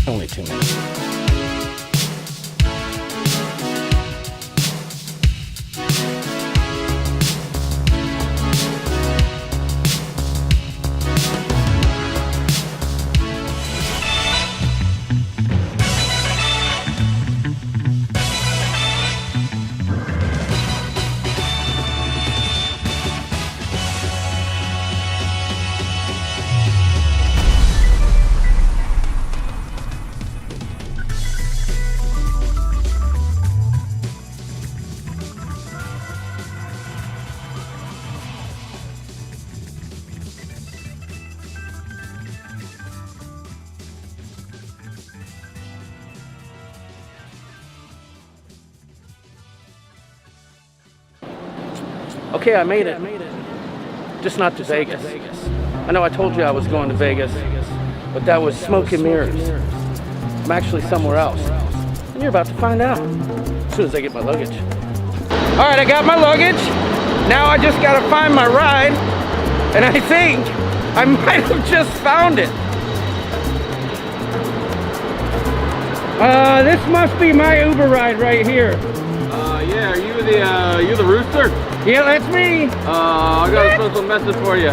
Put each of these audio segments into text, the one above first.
Only 2 minutes. Okay, I made it. Just not to Vegas. I know I told you I was going to Vegas, but that was smoke and mirrors. I'm actually somewhere else. And you're about to find out as soon as I get my luggage. All right, I got my luggage. Now I just gotta find my ride. And I think I might have just found it. This must be my Uber ride right here. Yeah, are you the rooster? Yeah, that's me. I got a special message for you.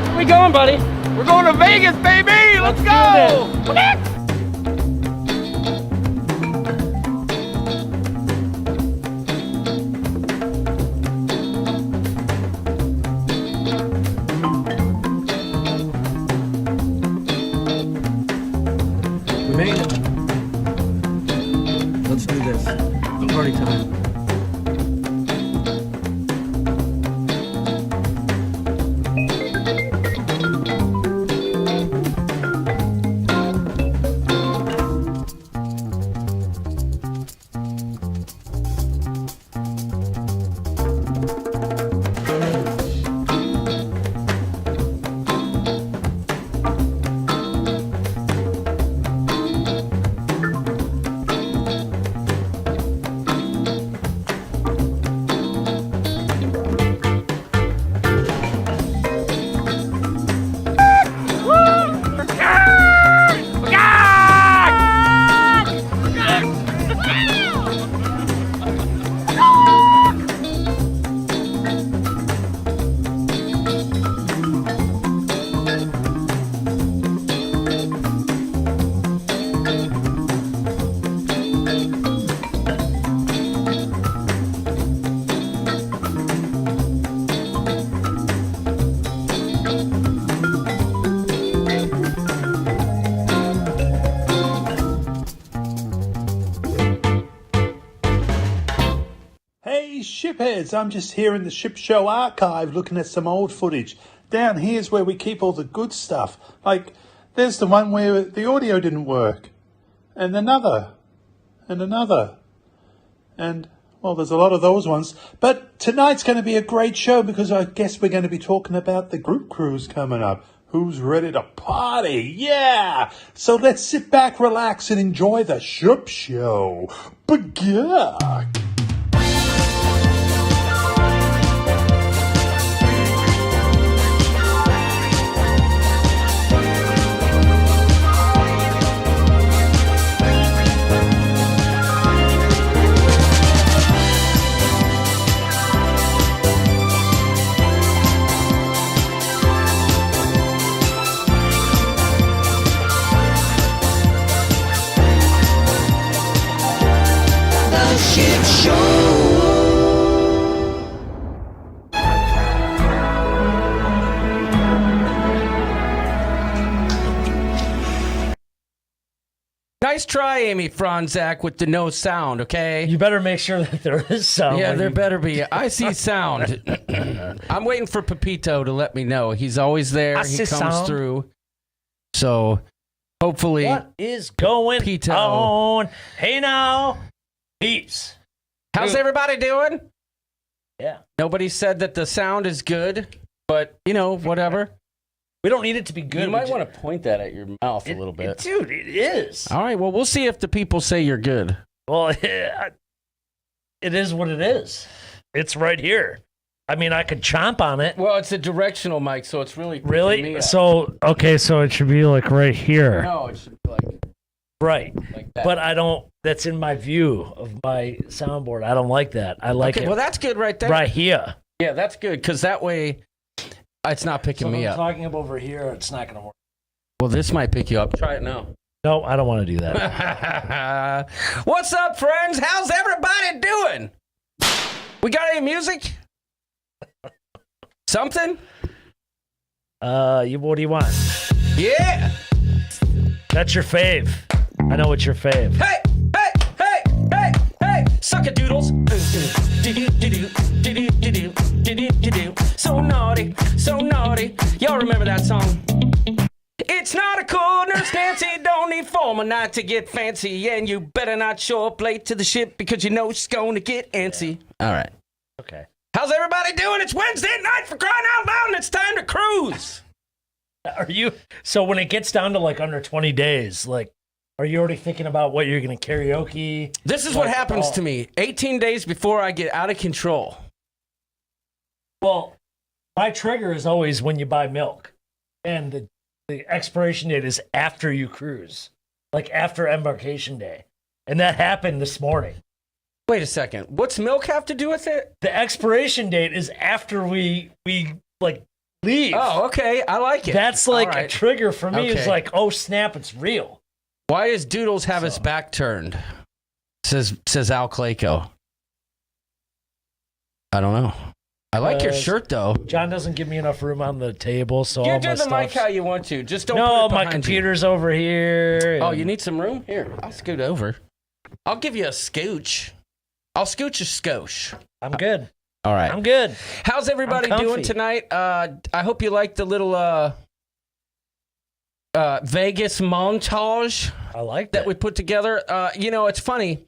Where we going, buddy? We're going to Vegas, baby! Let's go! We made it. Let's do this. Party time. Shipheads, I'm just here in the Ship Show archive looking at some old footage. Down here's where we keep all the good stuff. Like, there's the one where the audio didn't work. And another. And another. And, well, there's a lot of those ones. But tonight's going to be a great show because I guess we're going to be talking about the group cruise coming up. Who's ready to party? Yeah! So let's sit back, relax, and enjoy the Ship Show. Begin! Ship Show. Nice try, Amy Franzak, with the no sound, okay? You better make sure that there is sound. Yeah, there better be. I see sound. I'm waiting for Pepito to let me know. He's always there. I He see comes sound. through. So, hopefully... What is going Pepito. on? Hey now, peeps. How's everybody doing? Yeah. Nobody said that the sound is good, but, you know, whatever. We don't need it to be good. You might want to point that at your mouth a little bit. Dude, it is. All right, well, we'll see if the people say you're good. Well, it is what it is. It's right here. I mean, I could chomp on it. Well, it's a directional mic, so it's really picking me Really? up. So, okay, so it should be like right here. No, it should be Right. like that. But I don't, that's in my view of my soundboard. I don't like that. I like Okay, it well, that's good right there. right here. Yeah, that's good, because that way it's not picking So if me I'm up. talking up over here, it's not going to work. Well, this might pick you up. Try it now. No, I don't want to do that. What's up, friends? How's everybody doing? We got any music? Something? What do you want? Yeah. That's your fave. I know what's your fave. Hey, hey, hey, hey, hey, sucker doodles. So naughty, so naughty. Y'all remember that song? It's not a cold nurse Nancy, don't need formal night to get fancy, and you better not show up late to the ship because you know she's going to get antsy. All right. Okay. How's everybody doing? It's Wednesday night, for crying out loud, and it's time to cruise. Are you, so when it gets down to like under 20 days, like, are you already thinking about what you're going to karaoke? This is what happens to me 18 days before I get out of control. Well, my trigger is always when you buy milk. And the expiration date is after you cruise, like after embarkation day. And that happened this morning. Wait a second. What's milk have to do with it? The expiration date is after we like leave. Oh, okay. I like it. That's like All right. a trigger for me. Okay. It's like, oh snap, it's real. Why does Doodles have his back turned? Says Al Clayco. I don't know. I like your shirt though. John doesn't give me enough room on the table, so You all do my the mic stuff's... how you want to. Just don't. No, put it my behind computer's over here. You. Oh, and- you need some room? Here, I'll scoot over. I'll give you a scooch. I'll scooch a skosh. I'm good. All right. I'm good. How's everybody I'm comfy. doing tonight? I hope you like the little Vegas montage I like that we put together. It's funny.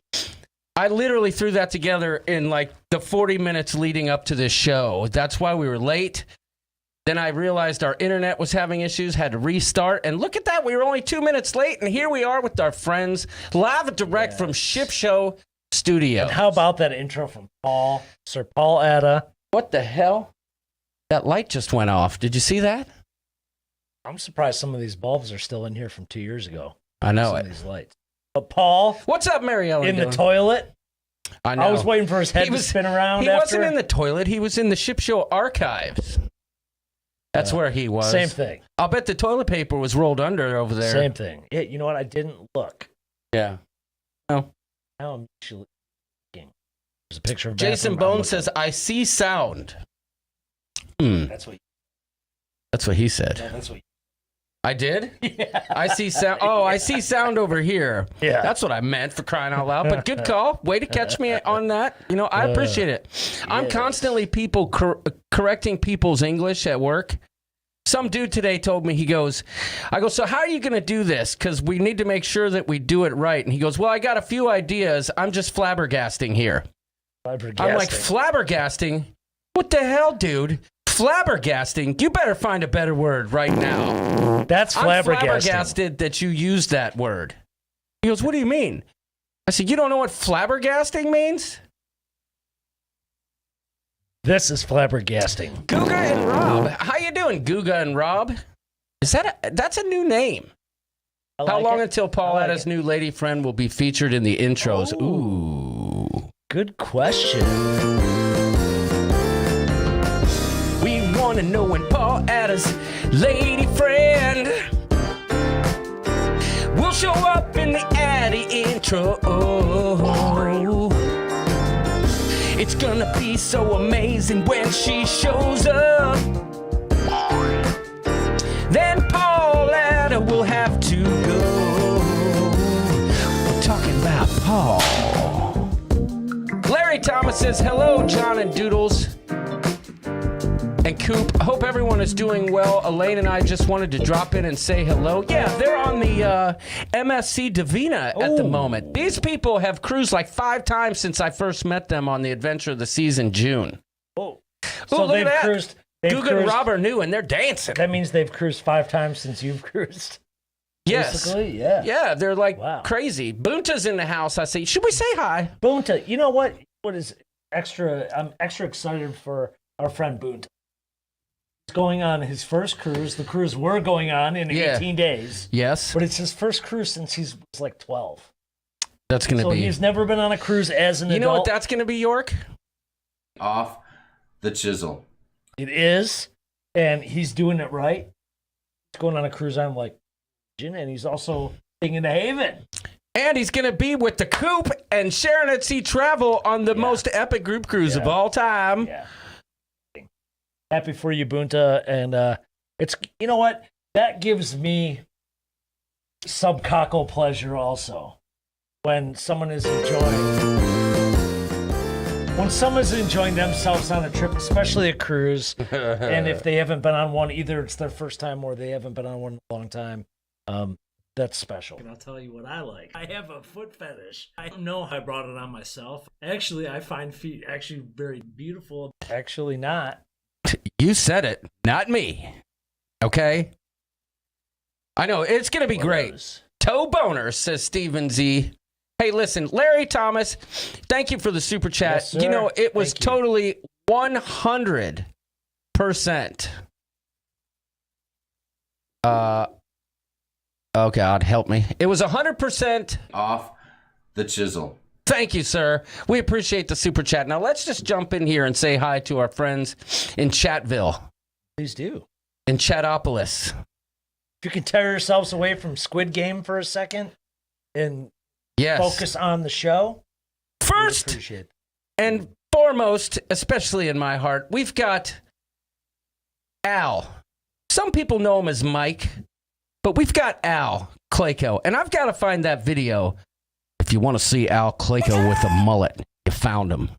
I literally threw that together in like the 40 minutes leading up to this show. That's why we were late. Then I realized our internet was having issues, had to restart. And look at that. We were only 2 minutes late. And here we are with our friends live and direct from Ship Show Studio. And how about that intro from Paul, Sir Paul Atta? What the hell? That light just went off. Did you see that? I'm surprised some of these bulbs are still in here from 2 years ago. I know Some it. of these lights. But Paul, What's up, Mary Ellen? in the doing? toilet. I know. I was waiting for his head to spin around. He after. wasn't in the toilet. He was in the Ship Show archives. That's where he was. Same thing. I'll bet the toilet paper was rolled under over there. Same thing. Yeah, you know what? I didn't look. Yeah. Now I'm actually looking. There's a picture of Jason bathroom. I'm Bone says, I see sound. That's what. That's what he said. That's what. I did? Yeah. I see sound. Oh, I see sound over here. Yeah. That's what I meant, for crying out loud. But good call. Way to catch me on that. I appreciate it. I'm yes. constantly correcting people's English at work. Some dude today told me, I go, so how are you going to do this? Because we need to make sure that we do it right. And he goes, well, I got a few ideas. I'm just flabbergasting here. I'm like, flabbergasting? What the hell, dude? Flabbergasting? You better find a better word right now. That's I'm flabbergasting. flabbergasted that you used that word. He goes, what do you mean? I said, you don't know what flabbergasting means? This is flabbergasting. Guga and Rob. How you doing, Guga and Rob? That's a new name. I How like long it. until I like Pauletta's it. new lady friend will be featured in the intros? Ooh. Good question. We want to know when Pauletta's lady friend will show up in the Addy intro. It's gonna be so amazing when she shows up. Then Pauletta will have to go. We're talking about Paul. Larry Thomas says, hello, John and Doodles. And Coop, I hope everyone is doing well. Elaine and I just wanted to drop in and say hello. Yeah, they're on the MSC Divina at the moment. These people have cruised like 5 times since I first met them on the Adventure of the Season, June. Oh, Ooh, so look they've at that. cruised. They've Guga and cruised. Rob are new, and they're dancing. That means they've cruised 5 times since you've cruised. Yes. Basically, yeah. Yeah, they're like Wow. crazy. Bunta's in the house. I say, should we say hi? Bunta, you know what? What is extra? I'm extra excited for our friend Boone. He's going on his first cruise. The cruise we're going on in 18 days. Yes. But it's his first cruise since he was like 12. That's going to be... So he's never been on a cruise as an adult. You know what that's going to be, York? Off the chisel. It is. And he's doing it right. He's going on a cruise on like... And he's also staying in the Haven. And he's going to be with the Coop and Sharon at Sea Travel on the most epic group cruise of all time. Yeah. Happy for you, Bunta. And it's, you know what? That gives me subcockle pleasure also. When someone is enjoying themselves on a trip, especially a cruise, and if they haven't been on one, either it's their first time or they haven't been on one in a long time, that's special. And I'll tell you what I like. I have a foot fetish. I don't know how I brought it on myself. Actually, I find feet actually very beautiful. Actually not. You said it, not me. Okay? I know, it's going to be great. Toe boner, says Steven Z. Hey, listen, Larry Thomas, thank you for the super chat. Yes, sir. You know, it was Thank you. totally 100%. Oh, God, help me. It was 100%. Off the chisel. Thank you, sir. We appreciate the super chat. Now, let's just jump in here and say hi to our friends in Chatville, Please do. in Chatopolis. If you can tear yourselves away from Squid Game for a second and Yes. focus on the show, we'd First appreciate it. and foremost, especially in my heart, we've got Al. Some people know him as Mike, but we've got Al Clayco. And I've got to find that video. If you want to see Al Clayco with a mullet, you found him.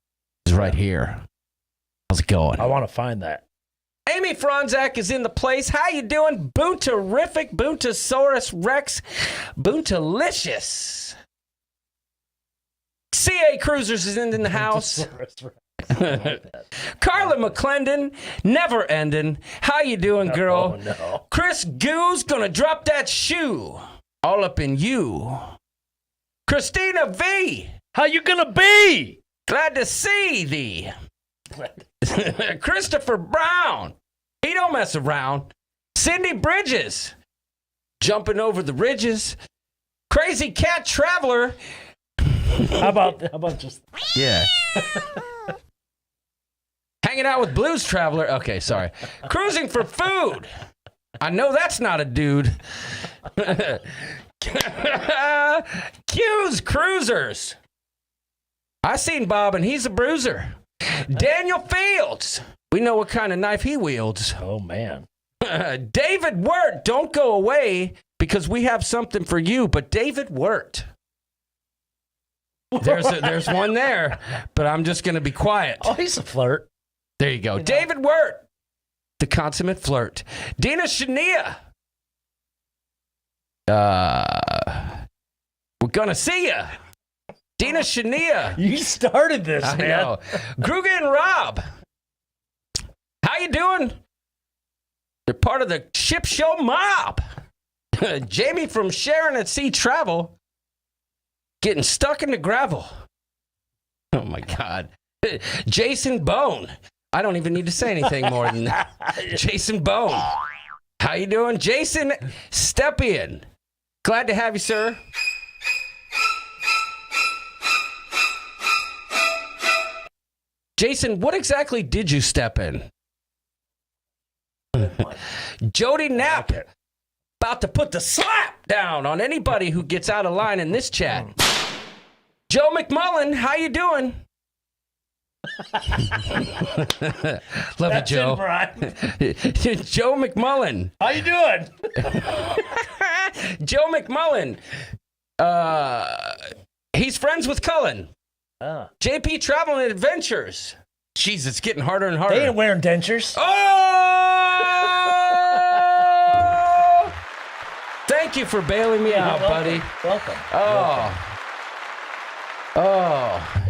He's right here. How's it going? I want to find that. Amy Franzak is in the place. How you doing? Boonterific, Boontosaurus Rex, Boontalicious. CA Cruisers is in the house. Carla McClendon, never ending. How you doing, girl? Oh, no. Chris Goo's gonna drop that shoe all up in you. Christina V, How you gonna be? glad to see thee. Christopher Brown, he don't mess around. Cindy Bridges, jumping over the ridges. Crazy Cat Traveler. How about just Yeah. Hanging out with Blues Traveler. Okay, sorry. Cruising for food. I know that's not a dude. Q's Cruisers. I seen Bob and he's a bruiser. Daniel Fields. We know what kind of knife he wields. oh man. David Wirt. Don't go away because we have something for you. But David Wirt. There's one there, but I'm just going to be quiet. Oh, he's a flirt. There you go. David Wirt, the consummate flirt. Dina Shania. We're going to see ya. Dina Shania. You started this, I man. know. Gruga and Rob. How you doing? They're part of the ship show mob. Jamie from Sharon at Sea Travel. Getting stuck in the gravel. Oh, my God. Jason Bone. I don't even need to say anything more than that. Jason Bone. How you doing? Jason Stepien. Glad to have you, sir. Jason, what exactly did you step in? Jody Knapp. About to put the slap down on anybody who gets out of line in this chat. Joe McMullen, how you doing? Love That's you, Joe. it, Brian. Joe McMullen. How you doing? Joe McMullen. He's friends with Cullen. JP Travel and Adventures. Jeez, it's getting harder and harder. They ain't wearing dentures. Oh! Thank you for bailing me out, buddy. Welcome. Oh.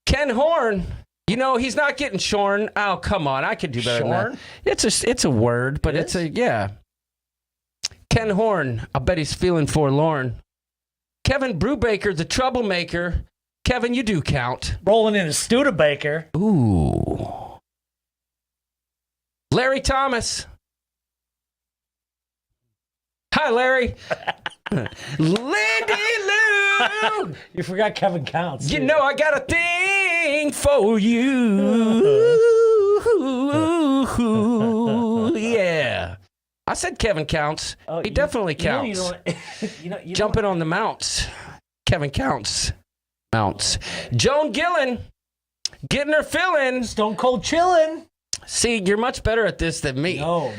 Ken Horn. You know, he's not getting shorn. Oh, come on. I could do better Shorn? than that. It's a word, but it's a, yeah. Ken Horn. I bet he's feeling forlorn. Kevin Brubaker, the troublemaker. Kevin, you do count. Rolling in a Studebaker. Ooh. Larry Thomas. Hi, Larry. Lindy Lou. You forgot Kevin Counts. You know I got a thing for you. Yeah. I said Kevin counts. He definitely counts. Jumping on the mounts. Kevin counts. Mounts. Joan Gillen. Getting her fill-in. Stone Cold chillin'. See, you're much better at this than me. No.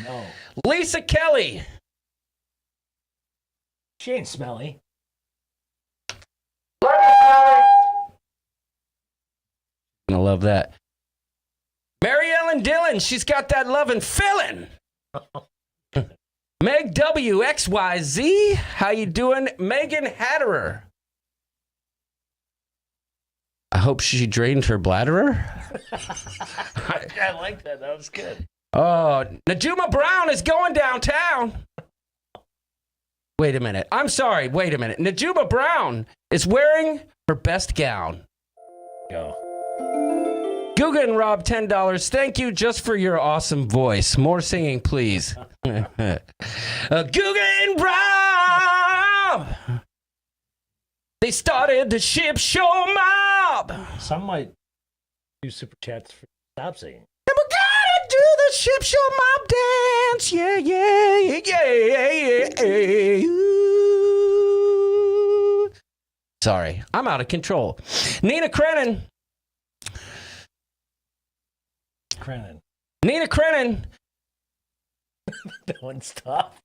Lisa Kelly. She ain't smelly. I love that. Mary Ellen Dillon. She's got that loving fill-in. Meg W. XYZ. How you doing? Megan Hatterer. I hope she drained her bladderer. I like that. That was good. Oh, Najuma Brown is going downtown. Wait a minute. I'm sorry. Wait a minute. Najuma Brown is wearing her best gown. Go. Guga and Rob, $10. Thank you just for your awesome voice. More singing, please. Guga and Rob. They started the ship show mob. Some might do super chats for stop singing. And we're gonna do the ship show mob dance. Yeah, yeah, yeah, yeah. Ooh. Sorry, I'm out of control. Nina Crennan. Nina Crennan. That one stop.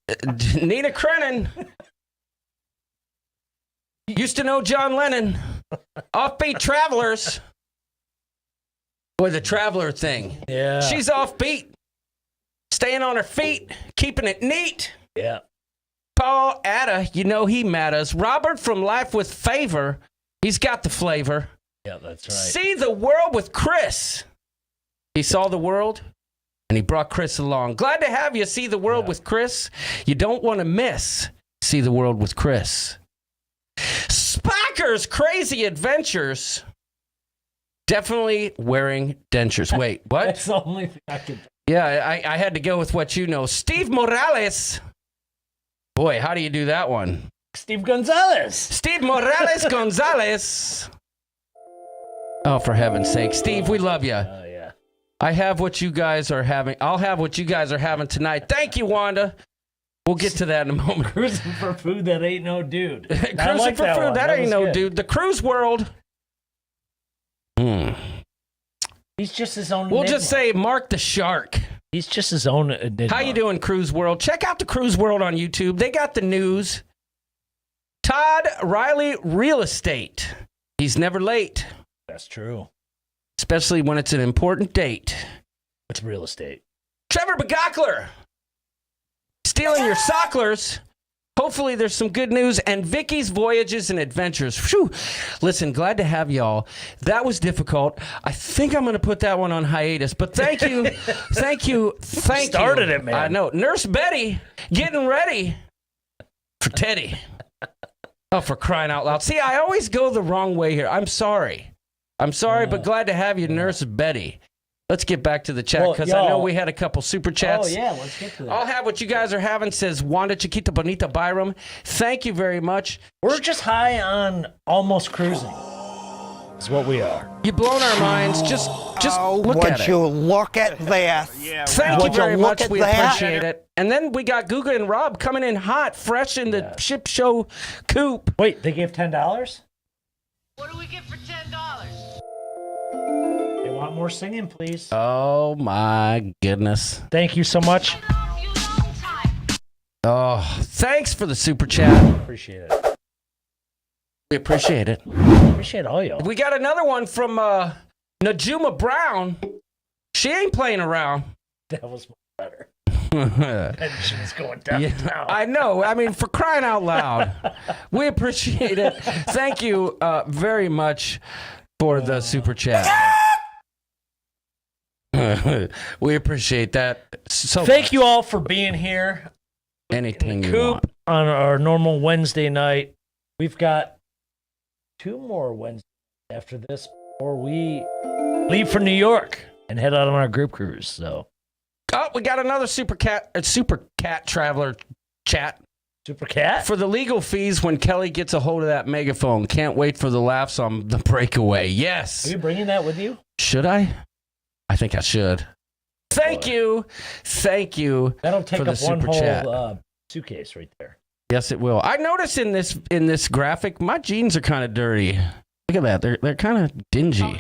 Nina Crennan. Used to know John Lennon. Offbeat Travelers. Boy, the Traveler thing. Yeah. She's offbeat. Staying on her feet. Keeping it neat. Yeah. Paul Atta, you know he matters. Robert from Life with Favor. He's got the flavor. Yeah, that's right. See the world with Chris. He saw the world, and he brought Chris along. Glad to have you see the world with Chris. You don't want to miss See the World with Chris. Spacker's Crazy Adventures. Definitely wearing dentures. Wait, what? That's the only thing I could. Yeah, I had to go with what you know. Steve Morales. Boy, how do you do that one? Steve Gonzalez. Steve Morales Gonzalez. Oh, for heaven's sake. Steve, we love you. Yeah. I have what you guys are having. I'll have what you guys are having tonight. Thank you, Wanda. We'll get to that in a moment. Cruising for food that ain't no dude. Cruising like for that food, one. that ain't no good. dude. The cruise world. He's just his own We'll enigma. just say Mark the Shark. He's just his own enigma. How you doing, Cruise World? Check out the Cruise World on YouTube. They got the news. Todd Riley Real Estate. He's never late. That's true. Especially when it's an important date. It's real estate. Trevor Begockler. Stealing your socklers. Hopefully there's some good news. And Vicky's Voyages and Adventures. Whew. Listen, glad to have y'all. That was difficult. I think I'm going to put that one on hiatus. But thank you. Thank you. Thank you. Started it, man. I know. Nurse Betty getting ready for Teddy. Oh, for crying out loud. See, I always go the wrong way here. I'm sorry. But glad to have you, Nurse Betty. Let's get back to the chat because I know we had a couple super chats. Oh, yeah, let's get to that. I'll have what you guys are having, says Wanda Chiquita Bonita Byram. Thank you very much. We're just high on almost cruising. Is what we are. You've blown our minds. Just look at it. Look at this? Thank you Would you very look much. at We that? appreciate it. And then we got Guga and Rob coming in hot, fresh in the ship show coop. Wait, they gave $10? What do we get for $10? They want more singing, please. Oh, my goodness. Thank you so much. Oh, thanks for the super chat. Appreciate it. We appreciate it. Appreciate all y'all. We got another one from Najuma Brown. She ain't playing around. That was much better. And she was going down. Yeah, I know. I mean, for crying out loud. We appreciate it. Thank you very much for the super chat. We appreciate that. So Thank you all for being here. Anything you Coop want. on our normal Wednesday night. We've got 2 more Wednesdays after this before we leave for New York and head out on our group cruise. So Oh, we got another super cat traveler chat. Super cat? For the legal fees when Kelly gets a hold of that megaphone. Can't wait for the laughs on the breakaway. Yes. Are you bringing that with you? Should I? I think I should. Thank you. Thank you. That'll take for the up one super whole chat. suitcase right there. Yes, it will. I noticed in this graphic, my jeans are kind of dirty. Look at that. They're kind of dingy.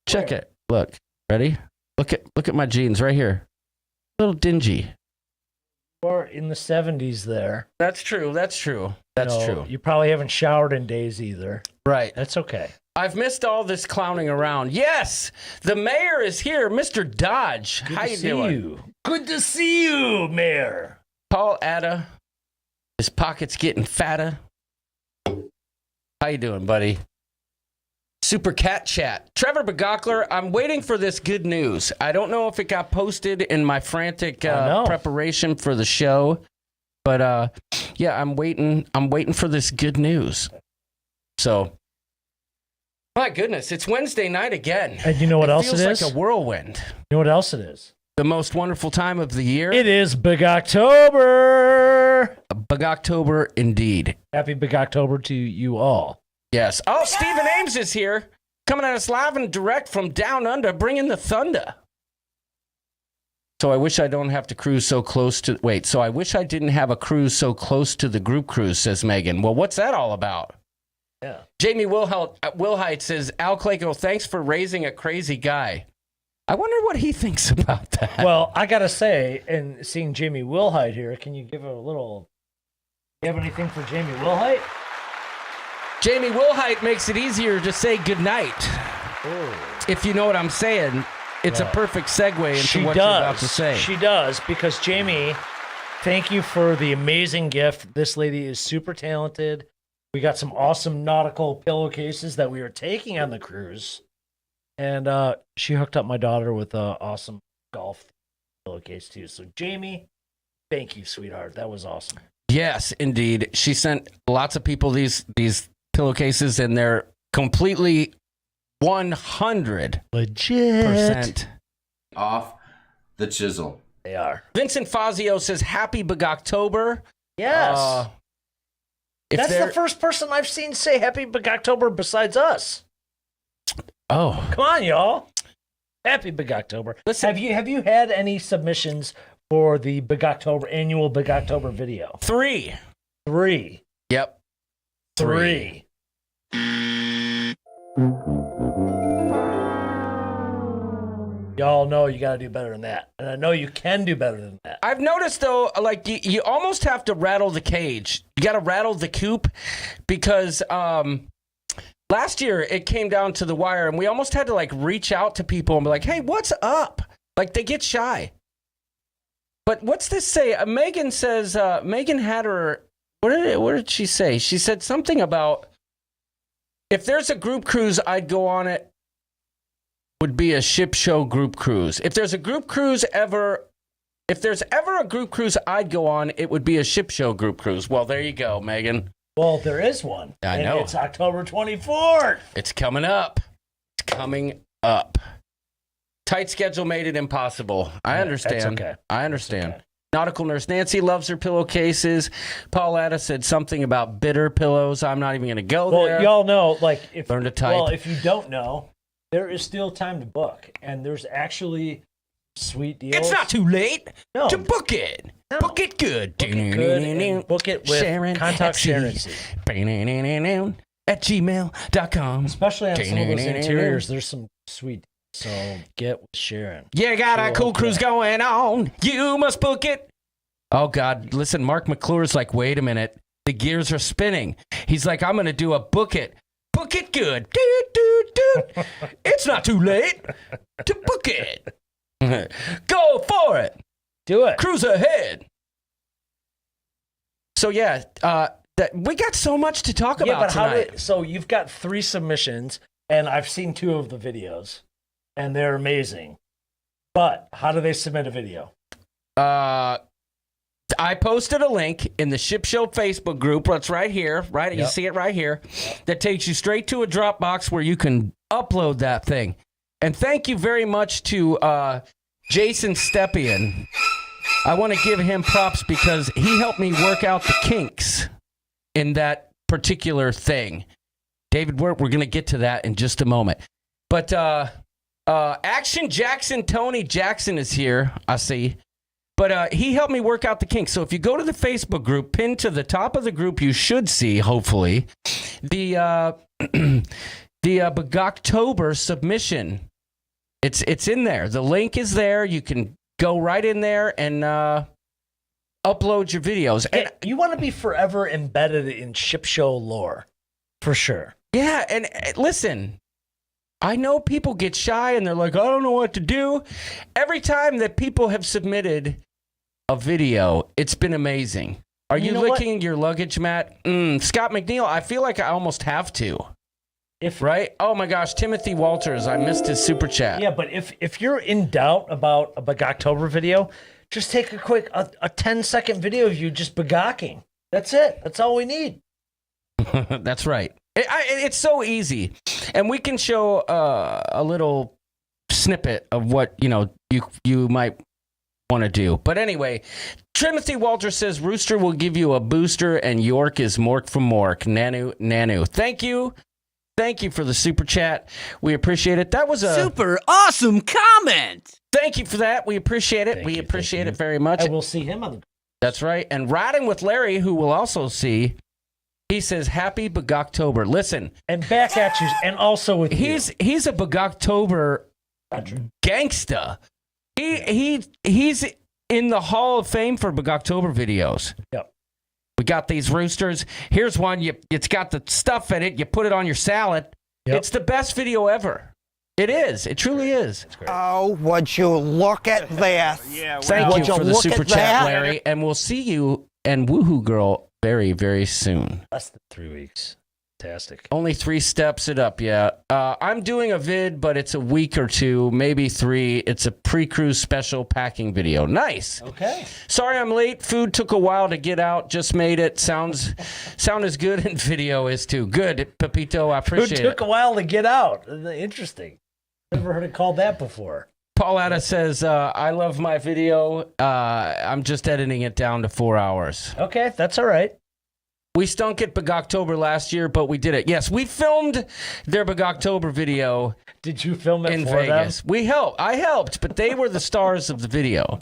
Check it. Look. Ready? Look at my jeans right here. A little dingy. Or in the 70s there. That's true. That's true. That's true. You probably haven't showered in days either. Right. That's okay. I've missed all this clowning around. Yes, the mayor is here, Mr. Dodge. Good How to you see doing? you. Good to see you, Mayor. Paul Atta, his pocket's getting fatter. How you doing, buddy? Super Cat Chat. Trevor Begockler, I'm waiting for this good news. I don't know if it got posted in my frantic preparation for the show, but yeah, I'm waiting for this good news. So, my goodness, it's Wednesday night again. And you know what else it is? Feels like a whirlwind. You know what else it is? The most wonderful time of the year. It is Big October. Big October, indeed. Happy Big October to you all. Yes. Oh, Stephen Ames is here, coming at us live and direct from down under, bringing the thunder. So I wish I don't have to cruise so close to... Wait, so I wish I didn't have a cruise so close to the group cruise, says Megan. Well, what's that all about? Yeah. Jamie Wilhite says, Al Clayco, thanks for raising a crazy guy. I wonder what he thinks about that. Well, I got to say, and seeing Jamie Wilhite here, can you give a little... You have anything for Jamie Wilhite? Jamie Wilhite makes it easier to say goodnight. Ooh. If you know what I'm saying, it's a perfect segue into what you're about to say. She does, because Jamie, thank you for the amazing gift. This lady is super talented. We got some awesome nautical pillowcases that we are taking on the cruise. And she hooked up my daughter with an awesome golf pillowcase, too. So, Jamie, thank you, sweetheart. That was awesome. Yes, indeed. She sent lots of people these pillowcases, and they're completely 100% legit off the chisel. They are. Vincent Fazio says, Happy Big October. Yes. That's the first person I've seen say Happy Big October besides us. Oh. Come on, y'all. Happy Big October. Listen, have you had any submissions for the Big October annual Big October video? 3. Yep. 3. Y'all know you got to do better than that. And I know you can do better than that. I've noticed, though, like, you almost have to rattle the cage. You got to rattle the coop because last year it came down to the wire, and we almost had to, like, reach out to people and be like, hey, what's up? Like, they get shy. But what's this say? Megan says, Megan had her, what did she say? She said something about, if there's a group cruise, I'd go on it. Would be a ship show group cruise. If there's ever a group cruise I'd go on, it would be a ship show group cruise. Well, there you go, Megan. Well, there is one. I know. It's October 24th. It's coming up. Tight schedule made it impossible. I understand. That's okay. I understand. Okay. Nautical Nurse Nancy loves her pillowcases. Paul Atta said something about bitter pillows. I'm not even going to go there. Well, y'all know, like, Learn to type. Well, if you don't know, there is still time to book, and there's actually sweet deals. It's not too late No. to book it. No. Book it good. Book it good and book it with contact Sharon at gmail.com. Especially on some of those interiors, there's some sweet. So get with Sharon. You got a cool cruise going on. You must book it. Oh, God. Listen, Mark McClure's like, wait a minute. The gears are spinning. He's like, I'm going to do a book it. Book it good. It's not too late to book it. Go for it. Do it. Cruise ahead. So, yeah, we got so much to talk about tonight. So you've got 3 submissions, and I've seen 2 of the videos, and they're amazing. But how do they submit a video? I posted a link in the Ship Show Facebook group. It's right here, right? You see it right here. That takes you straight to a Dropbox where you can upload that thing. And thank you very much to Jason Stepien. I want to give him props because he helped me work out the kinks in that particular thing. David, we're going to get to that in just a moment. But Action Jackson, Tony Jackson is here, I see. But he helped me work out the kinks. So if you go to the Facebook group, pinned to the top of the group, you should see, hopefully, the Bogoctober submission. It's in there. The link is there. You can go right in there and upload your videos. And you want to be forever embedded in ship show lore, for sure. Yeah, and listen, I know people get shy and they're like, I don't know what to do. Every time that people have submitted a video, it's been amazing. Are you licking your luggage, Matt? Scott McNeil, I feel like I almost have to. Right? Oh my gosh, Timothy Walters, I missed his super chat. Yeah, but if you're in doubt about a Bogoctober video, just take a quick, a 10-second video of you just begocking. That's it. That's all we need. That's right. It's so easy. And we can show a little snippet of what, you might want to do. But anyway, Timothy Walters says Rooster will give you a booster and York is Mork from Mork. Nanu. Thank you. Thank you for the super chat. We appreciate it. That was a super awesome comment. Thank you for that. We appreciate it. We appreciate it very much. And we'll see him on the. That's right. And riding with Larry, who we'll also see, he says, Happy Bogoctober. Listen. And back at you, and also with He's a Bogoctober gangsta. He's in the Hall of Fame for Bogoctober videos. Yep. We got these roosters. Here's one. It's got the stuff in it. You put it on your salad. Yep. It's the best video ever. It is. It truly is. Oh, would you look at this? Thank you for the super chat, Larry. And we'll see you and Woohoo Girl very, very soon. Less than 3 weeks. Fantastic. Only 3 steps it up, yeah. I'm doing a vid, but it's a week or 2, maybe 3. It's a pre-cruise special packing video. Nice. Okay. Sorry I'm late. Food took a while to get out. Just made it. Sound as good, and video is too. Good, Pepito. I appreciate it. It took a while to get out. Interesting. Never heard it called that before. Pauletta says, I love my video. I'm just editing it down to 4 hours. Okay, that's all right. We stunk at Bogoctober last year, but we did it. Yes, we filmed their Bogoctober video. Did you film it in for Vegas? them? We helped. I helped, but they were the stars of the video.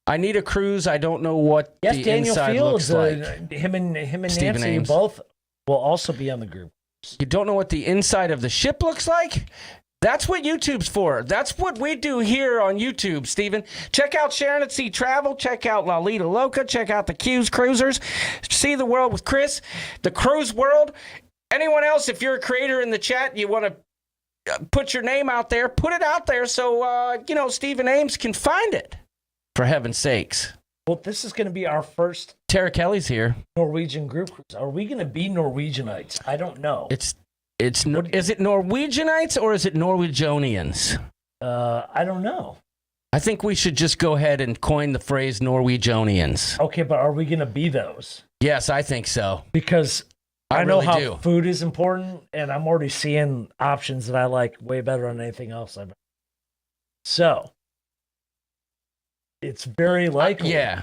I need a cruise. I don't know what the Daniel inside Fields, looks like. Him and Stephen Nancy Ames. both will also be on the group. You don't know what the inside of the ship looks like? That's what YouTube's for. That's what we do here on YouTube, Steven. Check out Sharon at Sea Travel. Check out Lalita Loca. Check out the Q's Cruisers. See the world with Chris. The Cruise World. Anyone else, if you're a creator in the chat, you want to put your name out there, put it out there so, Stephen Ames can find it. For heaven's sakes. Well, this is going to be our first Tara Kelly's here. Norwegian group cruise. Are we going to be Norwegianites? I don't know. Is it Norwegianites or is it Norwegianians? I don't know. I think we should just go ahead and coin the phrase Norwegianians. Okay, but are we going to be those? Yes, I think so. Because I know really how do. food is important, and I'm already seeing options that I like way better than anything else. So, it's very likely. Yeah.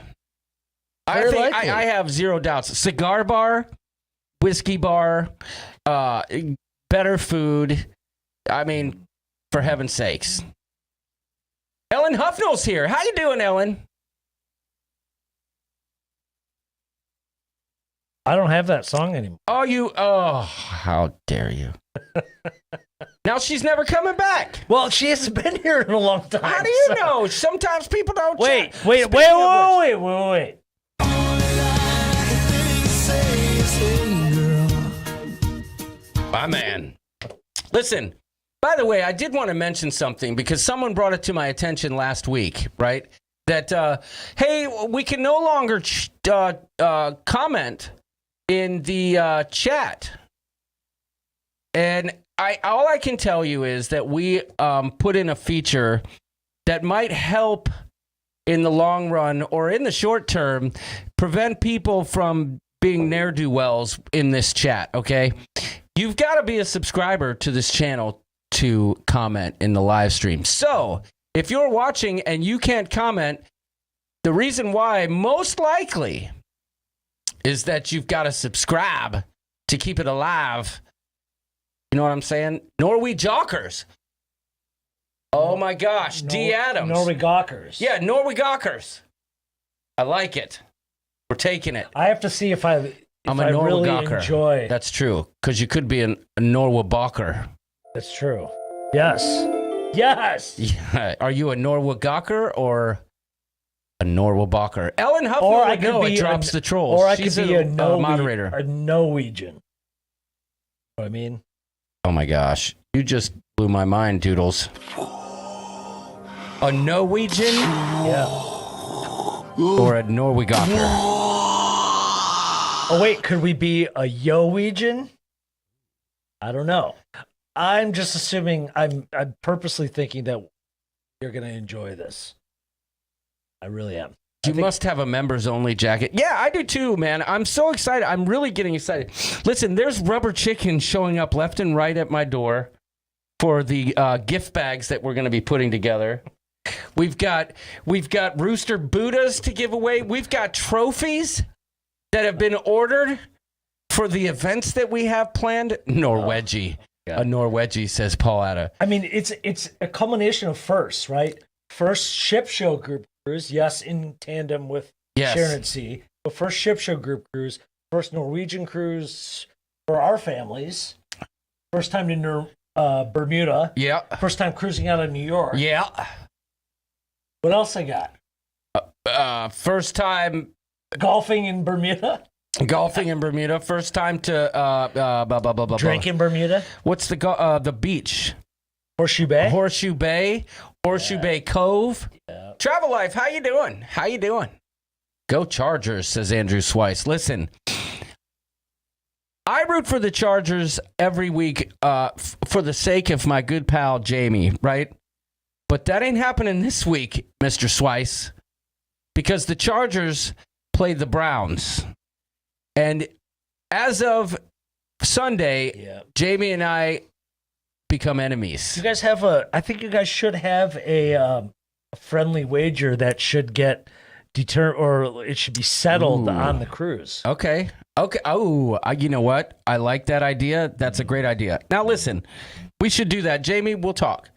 Very likely. I have zero doubts. Cigar bar, whiskey bar, better food. I mean, for heaven's sakes. Ellen Huffnell's here. How you doing, Ellen? I don't have that song anymore. Oh, how dare you. Now she's never coming back. Well, she hasn't been here in a long time. How do you know? Sometimes people don't. Wait. My man. Listen, by the way, I did want to mention something because someone brought it to my attention last week, right? That, hey, we can no longer comment in the chat. And all I can tell you is that we put in a feature that might help in the long run or in the short term prevent people from being ne'er-do-wells in this chat, okay? You've got to be a subscriber to this channel to comment in the live stream. So If you're watching and you can't comment, the reason why most likely is that you've got to subscribe to keep it alive. You know what I'm saying? Norwegiakers. Oh my gosh, D. Adams. Norwegiakers. Yeah, Norwegiakers. I like it. We're taking it. I have to see if I really enjoy. That's true, because you could be a Norwegiaker. That's true. Yes. Yes. Yeah. Are you a Norwegiaker or a Norwegiaker? Ellen Huffman Or I would know. could It be drops the trolls. Or I She's could be a moderator. A Norwegian. You know what I mean? Oh my gosh. You just blew my mind, Doodles. A Norwegian Yeah. or a Norwegiaker? Oh wait, could we be a Yowegian? I don't know. I'm just assuming. I'm purposely thinking that you're going to enjoy this. I really am. You must have a members only jacket. Yeah, I do too, man. I'm so excited. I'm really getting excited. Listen, there's rubber chickens showing up left and right at my door for the gift bags that we're going to be putting together. We've got Rooster Buddhas to give away. We've got trophies that have been ordered for the events that we have planned. Norwegie. A Norwegie, says Paul Atta. I mean, it's a culmination of firsts, right? First ship show group cruise, yes, in tandem with Sharon at Sea. But first ship show group cruise, first Norwegian cruise for our families. First time to Bermuda. Yeah. First time cruising out of New York. Yeah. What else I got? First time Golfing in Bermuda. golfing in Bermuda. First time to Drink in Bermuda. What's the beach? Horseshoe Bay. Horseshoe Bay. Horseshoe Bay Cove. Yeah. Travel Life, how you doing? How you doing? Go Chargers, says Andrew Swice. Listen, I root for the Chargers every week for the sake of my good pal Jamie, right? But that ain't happening this week, Mr. Swice, because the Chargers played the Browns. And as of Sunday, Jamie and I become enemies. You guys have I think you guys should have a friendly wager that should get or it should be settled on the cruise. Okay. Oh, you know what? I like that idea. That's a great idea. Now listen, we should do that. Jamie, we'll talk.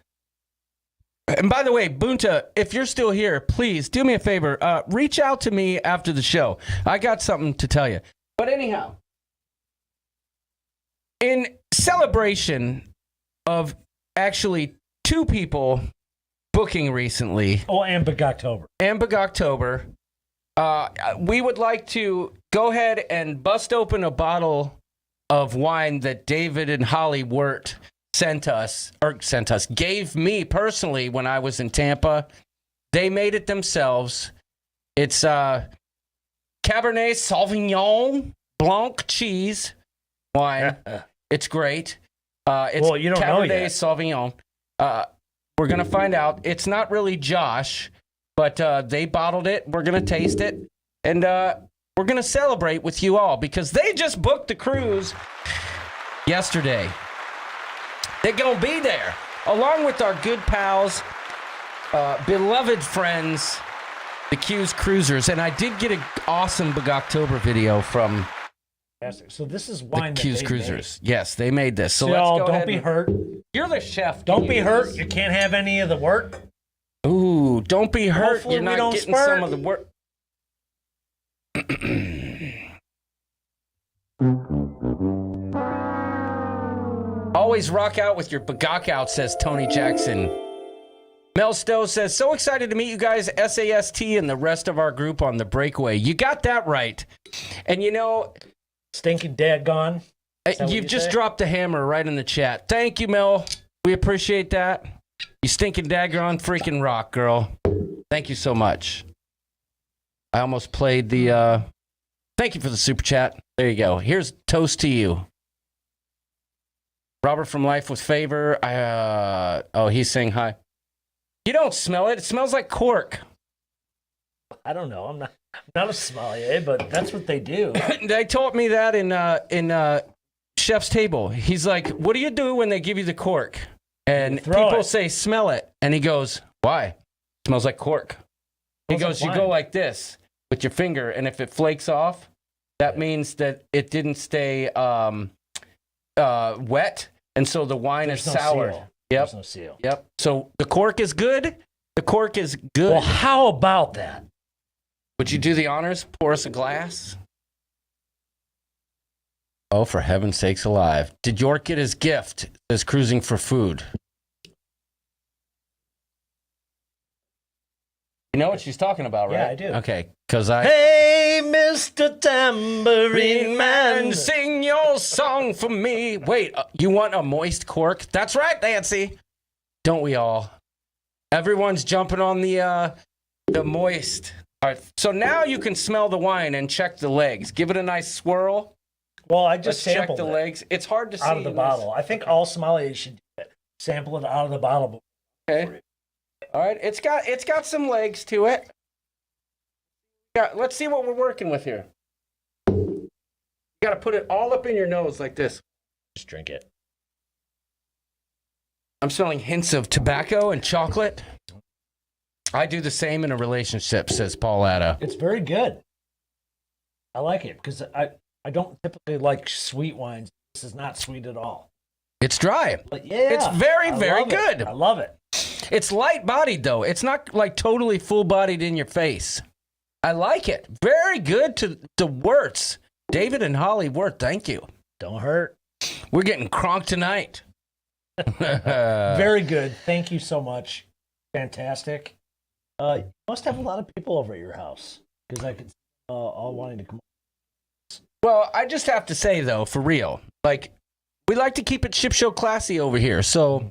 And by the way, Bunta, if you're still here, please do me a favor. Reach out to me after the show. I got something to tell you. But anyhow, in celebration of actually two people booking recently. Oh, and Big October. We would like to go ahead and bust open a bottle of wine that David and Holly Wirt gave me personally when I was in Tampa. They made it themselves. It's Cabernet Sauvignon Blanc cheese wine. It's great. It's well, you don't know yet. Sauvignon. We're going to find out. It's not really Josh, but they bottled it. We're going to taste it. And we're going to celebrate with you all because they just booked the cruise yesterday. They're going to be there along with our good pals, beloved friends, the Q's Cruisers. And I did get an awesome Big October video from so this is wine the Q's Cruisers. Made. Yes, they made this. So y'all, let's go don't be hurt. You're the chef. Don't be hurt. You can't have any of the work. Ooh, don't be hurt. Hopefully You're not getting spurt. some of the work. Always rock out with your bagok out, says Tony Jackson. Mel Stowe says, so excited to meet you guys, SAST and the rest of our group on the breakaway. You got that right. And you know... Stinking dad gone. You've just dropped the hammer right in the chat. Thank you, Mel. We appreciate that. You stinking dagger on freaking rock, girl. Thank you so much. I almost played the... Thank you for the super chat. There you go. Here's toast to you. Robert from Life with Favor. He's saying hi. You don't smell it. It smells like cork. I don't know. I'm not a sommelier, but that's what they do. They taught me that in Chef's Table. He's like, what do you do when they give you the cork? And people say, smell it. And he goes, Why? Smells like cork. He Smells goes, like you go wine. like this with your finger, and if it flakes off, that means that it didn't stay wet, and so the wine There's is no sour. seal. Yep. There's no seal. Yep. So the cork is good. The cork is good. Well, how about that? Would you do the honors? Pour us a glass? Oh, for heaven's sakes alive. Did York get his gift? Says cruising for food. You know what she's talking about, right? Yeah, I do. Okay, because I... Hey, Mr. Tambourine Man. Sing your song for me. Wait, you want a moist cork? That's right, Nancy. Don't we all? Everyone's jumping on the moist. All right, so now you can smell the wine and check the legs. Give it a nice swirl. Well, I Let's just check sampled the it legs. It's hard to see out of the in this. bottle. I think all sommeliers should do it. Sample it out of the bottle. Okay. All right, it's got some legs to it. Yeah, let's see what we're working with here. You got to put it all up in your nose like this. Just drink it. I'm smelling hints of tobacco and chocolate. I do the same in a relationship, says Paul Atta. It's very good. I like it because I don't typically like sweet wines. This is not sweet at all. It's dry. But yeah, It's very, I very love it. good. I love it. It's light-bodied, though. It's not like totally full-bodied in your face. I like it. Very good to Wirtz. David and Holly Wirtz, thank you. Don't hurt. We're getting cronked tonight. Very good. Thank you so much. Fantastic. You must have a lot of people over at your house because I could all wanting to come. Well, I just have to say, though, for real, like, we like to keep it ship show classy over here. So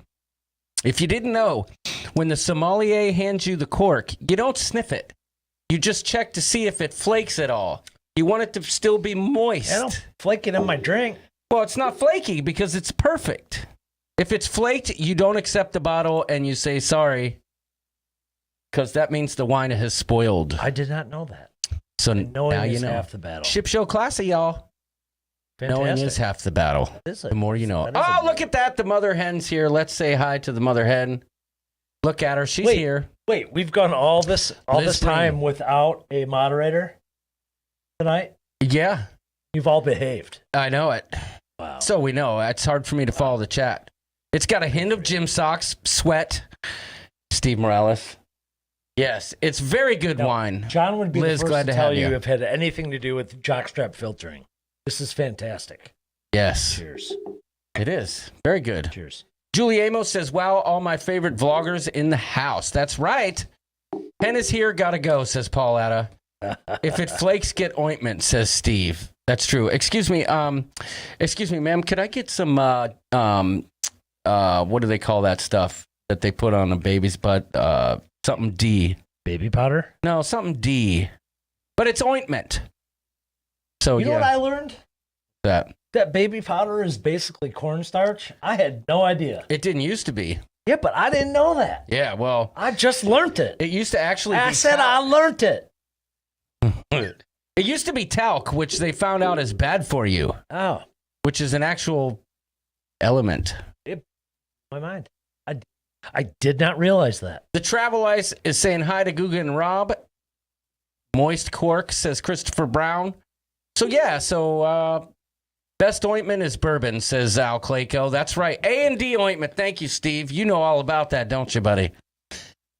if you didn't know, when the sommelier hands you the cork, you don't sniff it. You just check to see if it flakes at all. You want it to still be moist. I don't flake it in my drink. Well, it's not flaky because it's perfect. If it's flaked, you don't accept the bottle and you say sorry because that means the wine has spoiled. I did not know that. So Knowing now you is know. half the battle. Ship show classy, y'all. Fantastic. Knowing is half the battle. Is it? The more you know. That is Oh, a- look at that. The mother hen's here. Let's say hi to the mother hen. Look at her. She's Wait. here. Wait, we've gone all this Liz time Green. without a moderator tonight. Yeah, You've all behaved. I know it. Wow. So we know. It's hard for me to follow the chat. It's got a hint of gym socks, sweat. Steve Morales. Yes, it's very good Now, wine. John would be Liz, the first glad to to tell have you you. if it had anything to do with jockstrap filtering. This is fantastic. Yes, Cheers. it is. Very good. Cheers. Julie Amos says, wow, all my favorite vloggers in the house. That's right. Pen is here, gotta go, says Paul Atta. If it flakes, get ointment, says Steve. That's true. Excuse me, ma'am. Could I get some, what do they call that stuff that they put on a baby's butt? Something D. Baby powder? No, something D. But it's ointment. So, You know yeah, what I learned? that. That baby powder is basically cornstarch. I had no idea. It didn't used to be. Yeah, but I didn't know that. Yeah, well, I just learned it. it used to actually I be said I talc. learned it. It used to be talc, which they found out is bad for you, Oh, which is an actual element. my mind. I did not realize that. The Travel Ice is saying hi to Guga and Rob. Moist cork, says Christopher Brown. So, yeah, best ointment is bourbon, says Al Clayco. That's right. A&D ointment. Thank you, Steve. You know all about that, don't you, buddy?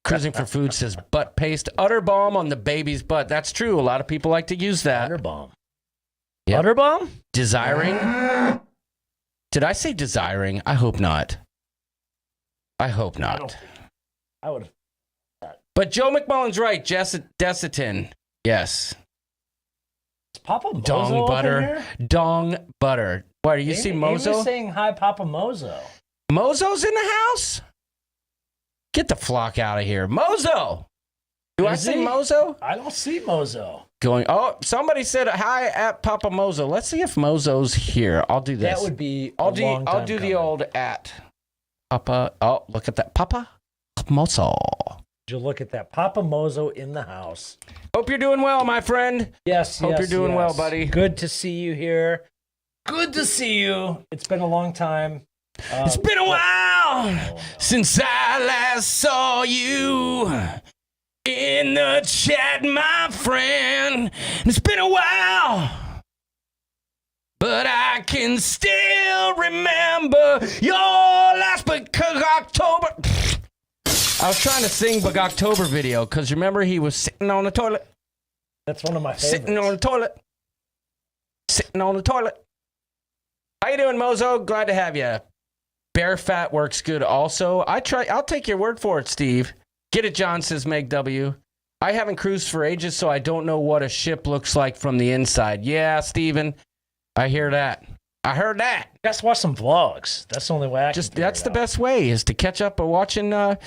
Cruising for Food says butt paste. Utter balm on the baby's butt. That's true. A lot of people like to use that. Butter bomb. Yep. Butter bomb? Desiring? Did I say desiring? I hope not. I hope not. I would have. But Joe McMullen's right. Desitin. Yes. Is Papa Mozo Dong up butter. in here? Dong butter. What, do you see Amy Mozo? was saying hi, Papa Mozo. Mozo's in the house? Get the flock out of here. Mozo! Do I Is say he? Mozo? I don't see Mozo. Oh, somebody said hi at Papa Mozo. Let's see if Mozo's here. I'll do this. That would be I'll a do long time the coming. old at Papa. Oh, look at that. Papa Mozo. Did you look at that? Papa Mozo in the house. Hope you're doing well, my friend. Yes, Hope you're doing well, buddy. Good to see you here. Good to see you. It's been a long time. It's been a while since I last saw you in the chat, my friend. It's been a while, but I can still remember your last October. I was trying to sing Bug October video because remember he was sitting on the toilet. That's one of my favorites. Sitting on the toilet. Sitting on the toilet. How you doing, Mozo? Glad to have you. Bear fat works good also. I'll take your word for it, Steve. Get it, John, says Meg W. I haven't cruised for ages, so I don't know what a ship looks like from the inside. Yeah, Steven. I hear that. I heard that. Just watch some vlogs. That's the only way I can figure That's it the out. best way is to catch up by watching. I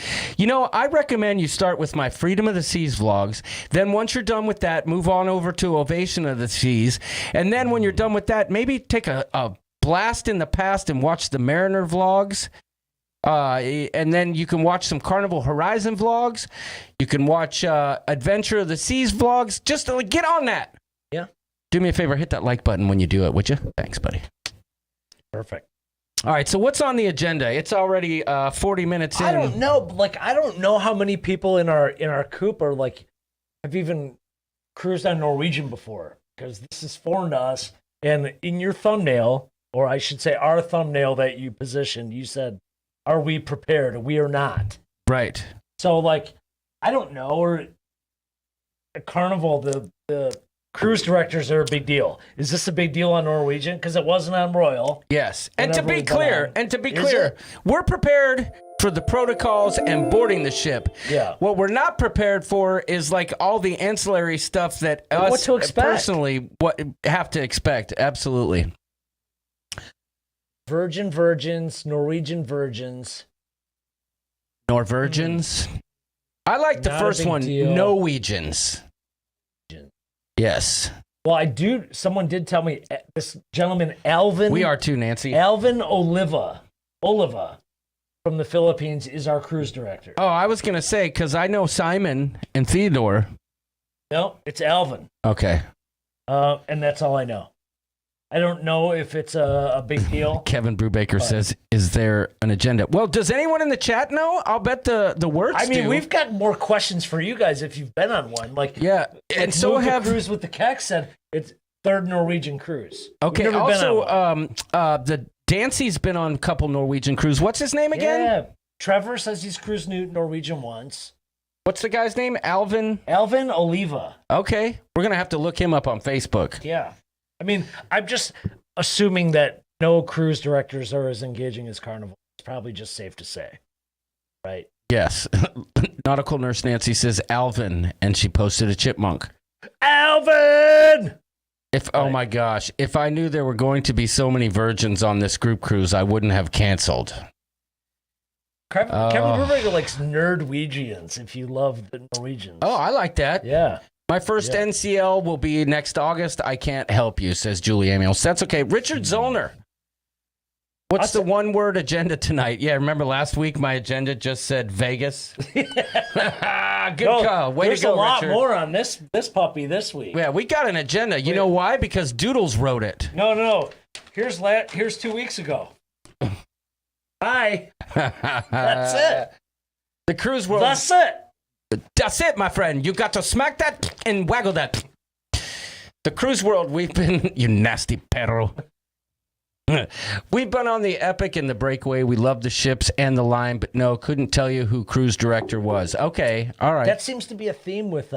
recommend you start with my Freedom of the Seas vlogs. Then once you're done with that, move on over to Ovation of the Seas. And then when you're done with that, maybe take a blast in the past and watch the Mariner vlogs. And then you can watch some Carnival Horizon vlogs. You can watch Adventure of the Seas vlogs. Just get on that. Yeah. Do me a favor, hit that like button when you do it, would you? Thanks, buddy. Perfect. All right, so what's on the agenda? It's already 40 minutes in. I don't know. Like, I don't know how many people in our coop are like have even cruised on Norwegian before, because this is foreign to us. And in your thumbnail, or I should say our thumbnail that you positioned, you said, "Are we prepared?" We are not. Right. So, like, I don't know. Or at Carnival, the cruise directors are a big deal. Is this a big deal on Norwegian? Because it wasn't on Royal. Yes. And to be Whenever clear, it? we're prepared for the protocols and boarding the ship. Yeah. What we're not prepared for is like all the ancillary stuff that us What to expect. personally have to expect. Absolutely. Virgins, Norwegian virgins. Norwegians. I like the Not a first big one, deal. Norwegians. Yes. Well, I do. Someone did tell me this gentleman, Alvin. We are too, Nancy. Alvin Oliva from the Philippines is our cruise director. Oh, I was going to say, because I know Simon and Theodore. No, it's Alvin. Okay. And that's all I know. I don't know if it's a big deal. Kevin Brubaker says, is there an agenda? Well, does anyone in the chat know? I'll bet the words I mean, do. we've got more questions for you guys if you've been on one. Like, Yeah, and so Move the have... Cruise with the Keck said it's third Norwegian cruise. Okay, We've never been on also, one. the Dancy's been on a couple Norwegian cruises. What's his name again? Yeah, Trevor says he's cruised Norwegian once. What's the guy's name? Alvin Oliva. Okay, we're going to have to look him up on Facebook. Yeah. I mean, I'm just assuming that no cruise directors are as engaging as Carnival. It's probably just safe to say. Right? Yes. Nautical Nurse Nancy says Alvin, and she posted a chipmunk. Alvin! Oh my gosh, if I knew there were going to be so many virgins on this group cruise, I wouldn't have canceled. Kevin Brubaker likes Nerdwegians if you love the Norwegians. Oh, I like that. Yeah. My first NCL will be next August. I can't help you, says Julie Amiels. That's okay. Richard Zollner. What's the one-word agenda tonight? Yeah, remember last week my agenda just said Vegas? Good call. Way to There's go, a lot Richard. more on this puppy this week. Yeah, we got an agenda. You know why? Because Doodles wrote it. No. Here's 2 weeks ago. Hi. That's it. The cruise world. That's it. That's it, my friend. You got to smack that and waggle that. The cruise world, we've been... You nasty perro. We've been on the Epic and the Breakaway. We love the ships and the line, but no, couldn't tell you who cruise director was. Okay, all right. That seems to be a theme with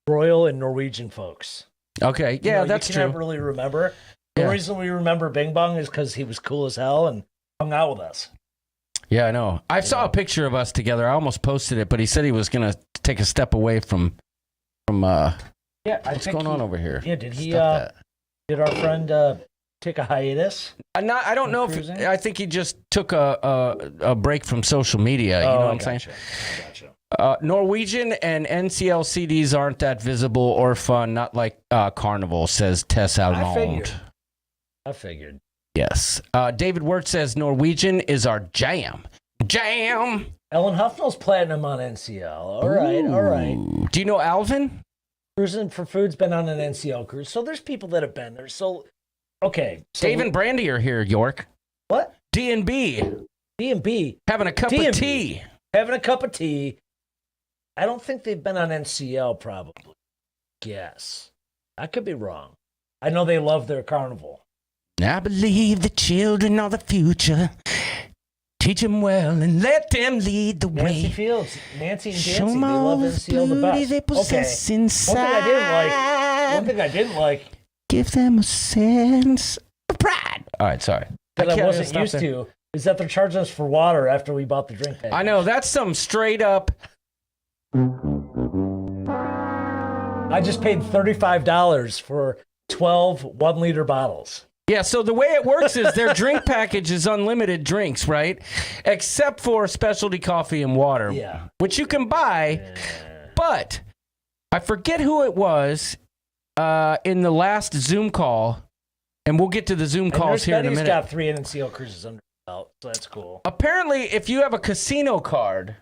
Royal and Norwegian folks. Okay, yeah, that's you true. can't really remember. The reason we remember Bing Bong is because he was cool as hell and hung out with us. Yeah, I know. I saw a picture of us together. I almost posted it, but he said he was going to take a step away from what's going on over here? Yeah, did he? Stop that. Did our friend take a hiatus? I don't know if I think he just took a break from social media. You know what I'm saying? Gotcha. Norwegian and NCL CDs aren't that visible or fun, not like Carnival, says Tess Almond. I figured. Yes. David Wirt says Norwegian is our jam. Jam! Ellen Huffnell's platinum on NCL. All right. Do you know Alvin? Cruising for Food's been on an NCL cruise, so there's people that have been there. So, okay. So Dave and Brandy are here, York. What? D&B. D&B. Having a cup of tea. Having a cup of tea. I don't think they've been on NCL, probably. Yes. I could be wrong. I know they love their carnival. I believe the children are the future. Teach them well and let them lead the way. Nancy Fields, Nancy and Show Dancy, they all love the NCL the beauty best. they possess inside. One thing I didn't like Give them a sense of pride. All right, sorry. that I can't wasn't stop used there. to is that they're charging us for water after we bought the drink package. I know, that's some straight up. I just paid $35 for 12 1-liter bottles. Yeah, so the way it works is their drink package is unlimited drinks, right? Except for specialty coffee and water, which you can buy. But I forget who it was in the last Zoom call, and we'll get to the Zoom calls here in a minute. Betty's got 3 NCL cruises under her belt, so that's cool. Apparently, if you have a casino card,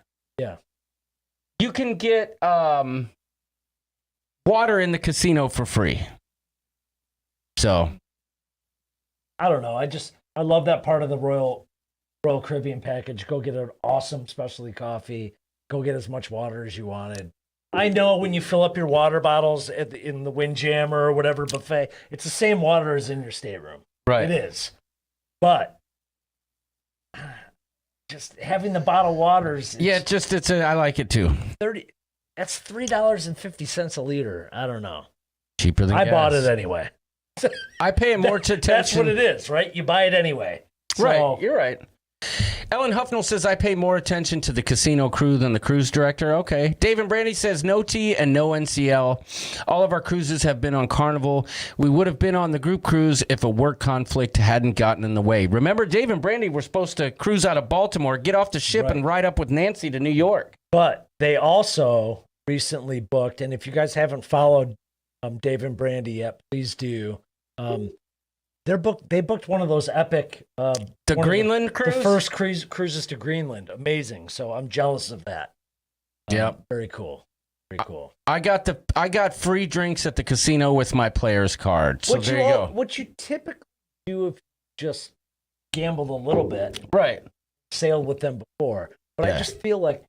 you can get water in the casino for free. So I don't know. I love that part of the Royal Caribbean package. Go get an awesome specialty coffee. Go get as much water as you wanted. I know when you fill up your water bottles in the Windjammer or whatever buffet, it's the same water as in your stateroom. Right. It is. But just having the bottled waters. I like it too. That's $3.50 a liter. I don't know. Cheaper than gas. I bought it anyway. I pay more attention. That's what it is, right? You buy it anyway. So, right, you're right. Ellen Huffnell says, I pay more attention to the casino crew than the cruise director. Okay. Dave and Brandy says, no tea and no NCL. All of our cruises have been on Carnival. We would have been on the group cruise if a work conflict hadn't gotten in the way. Remember, Dave and Brandy were supposed to cruise out of Baltimore, get off the ship, and ride up with Nancy to New York. But they also recently booked, and if you guys haven't followed Dave and Brandy yet, please do. They booked one of those epic the Greenland cruise? The first cruises to Greenland. Amazing. So I'm jealous of that. Yep. Very cool. Very cool. I got free drinks at the casino with my player's card. So there you go. What you typically do if you just gambled a little bit. Right. Sailed with them before. But I just feel like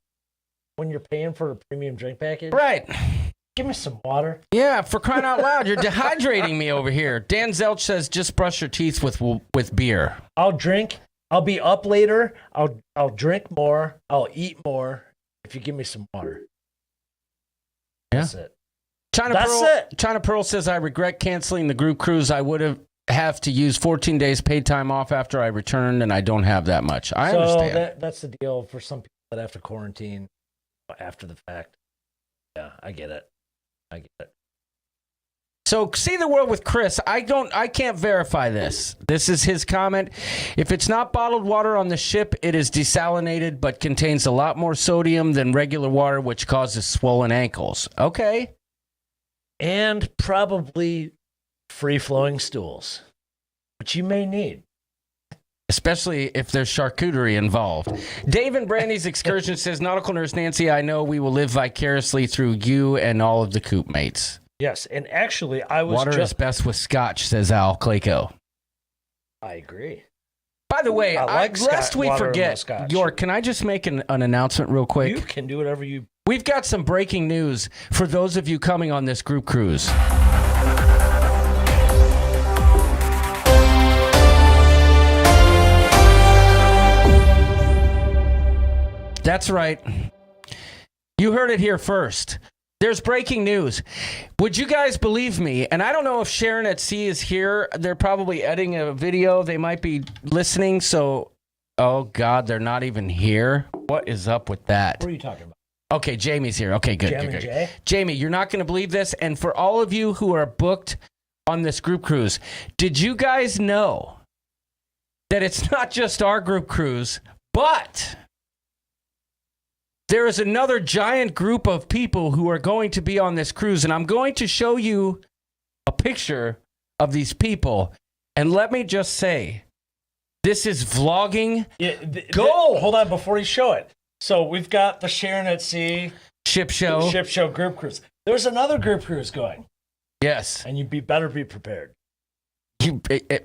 when you're paying for a premium drink package. Right. Give me some water. Yeah, for crying out loud, you're dehydrating me over here. Dan Zelch says, just brush your teeth with beer. I'll drink. I'll be up later. I'll drink more. I'll eat more if you give me some water. Yeah. That's it. China Pearl says, I regret canceling the group cruise. I would have to use 14 days paid time off after I returned, and I don't have that much. I understand. That's the deal for some people that have to quarantine after the fact. Yeah, I get it. So, See the World with Chris. I can't verify this. This is his comment. If it's not bottled water on the ship, it is desalinated, but contains a lot more sodium than regular water, which causes swollen ankles. Okay. And probably free-flowing stools, which you may need. Especially if there's charcuterie involved. Dave and Brandy's excursion says, Nautical Nurse Nancy, I know we will live vicariously through you and all of the coop mates. Yes, and actually, I was Water is best with scotch, says Al Clayco. I agree. By the way, lest we forget, scotch. York, can I just make an announcement real quick? You can do whatever you... We've got some breaking news for those of you coming on this group cruise. That's right. You heard it here first. There's breaking news. Would you guys believe me? And I don't know if Sharon at Sea is here. They're probably editing a video. They might be listening. So, oh, God, they're not even here. What is up with that? What are you talking about? Okay, Jamie's here. Okay, good. Jamie J? Jamie, you're not going to believe this. And for all of you who are booked on this group cruise, did you guys know that it's not just our group cruise, but... there is another giant group of people who are going to be on this cruise, and I'm going to show you a picture of these people. And let me just say, this is vlogging gold. Hold on, before you show it. So we've got the Sharon at Sea ship show group cruise. There's another group cruise going. Yes. And you better be prepared.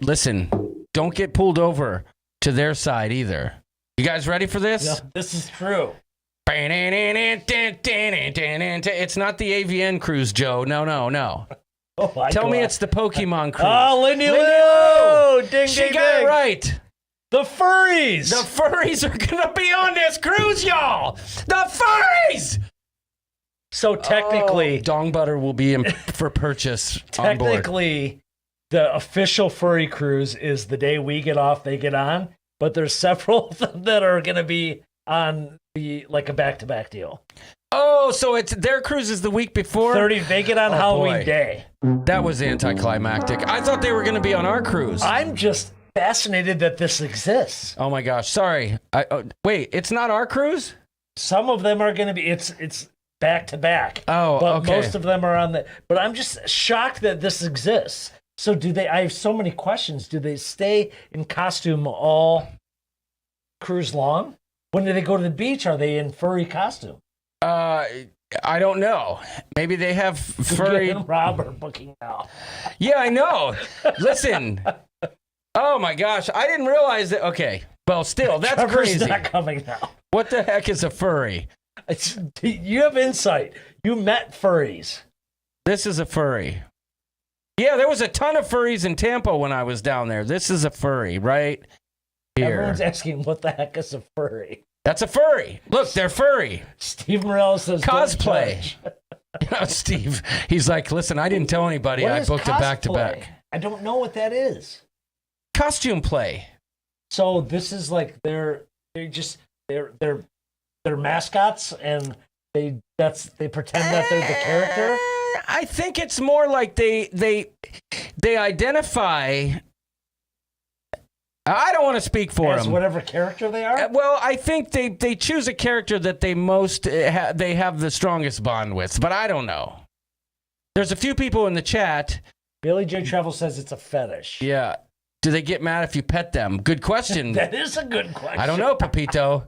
Listen, don't get pulled over to their side either. You guys ready for this? Yeah, this is true. It's not the AVN cruise, Joe. No. Oh my Tell me God. it's the Pokemon cruise. Oh, Lindy Lou! Ding, She ding, got ding. it right. The furries! The furries are going to be on this cruise, y'all. The furries! So technically, Dong butter will be for purchase on board. technically, the official furry cruise is the day we get off, they get on. But there's several of them that are going to be on the like a back-to-back deal. Oh, so it's their cruise is the week before? 30, they get on Halloween boy. Day. That was anticlimactic. I thought they were going to be on our cruise. I'm just fascinated that this exists. Oh my gosh, sorry. Wait, it's not our cruise? Some of them are going to be, it's back-to-back. Oh, but okay. most of them are on the, but I'm just shocked that this exists. So I have so many questions. Do they stay in costume all cruise long? When do they go to the beach? Are they in furry costume? I don't know. Maybe they have furry. And Rob are booking now. Yeah, I know. Listen. Oh my gosh, I didn't realize that. Okay, well, still, that's Trevor's crazy. not coming now. What the heck is a furry? You have insight. You met furries. This is a furry. Yeah, there was a ton of furries in Tampa when I was down there. This is a furry right here. Everyone's asking, what the heck is a furry? That's a furry. Look, they're furry. Steve Morello says, "Don't Cosplay." judge." You know, Steve, he's like, listen, I didn't tell anybody. What I is booked it back to cosplay? back. I don't know what that is. Costume play. So this is like they're mascots, and they pretend that they're the character. I think it's more like they identify. I don't want to speak for As them. whatever character they are. Well, I think they choose a character that they they have the strongest bond with, but I don't know. There's a few people in the chat. Billy J. Travel says it's a fetish. Yeah. Do they get mad if you pet them? Good question. That is a good question. I don't know, Pepito.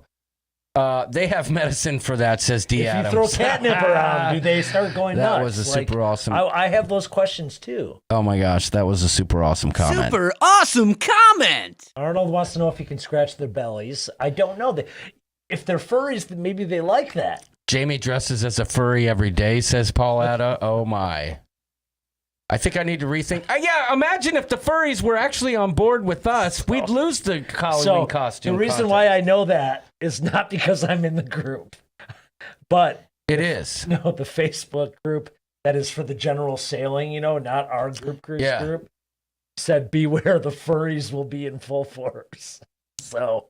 They have medicine for that, says D. If Adams. you throw catnip around, do they start going nuts? That was a super awesome. I have those questions too. Oh my gosh, that was a super awesome comment. Super awesome comment. Arnold wants to know if you can scratch their bellies. I don't know. If they're furries, then maybe they like that. Jamie dresses as a furry every day, says Pauletta. Oh my. I think I need to rethink. Yeah, imagine if the furries were actually on board with us. We'd lose the Halloween costume. The reason contest. why I know that is not because I'm in the group, but It is. no, the Facebook group that is for the general sailing, not our group cruise group, said beware the furries will be in full force. So,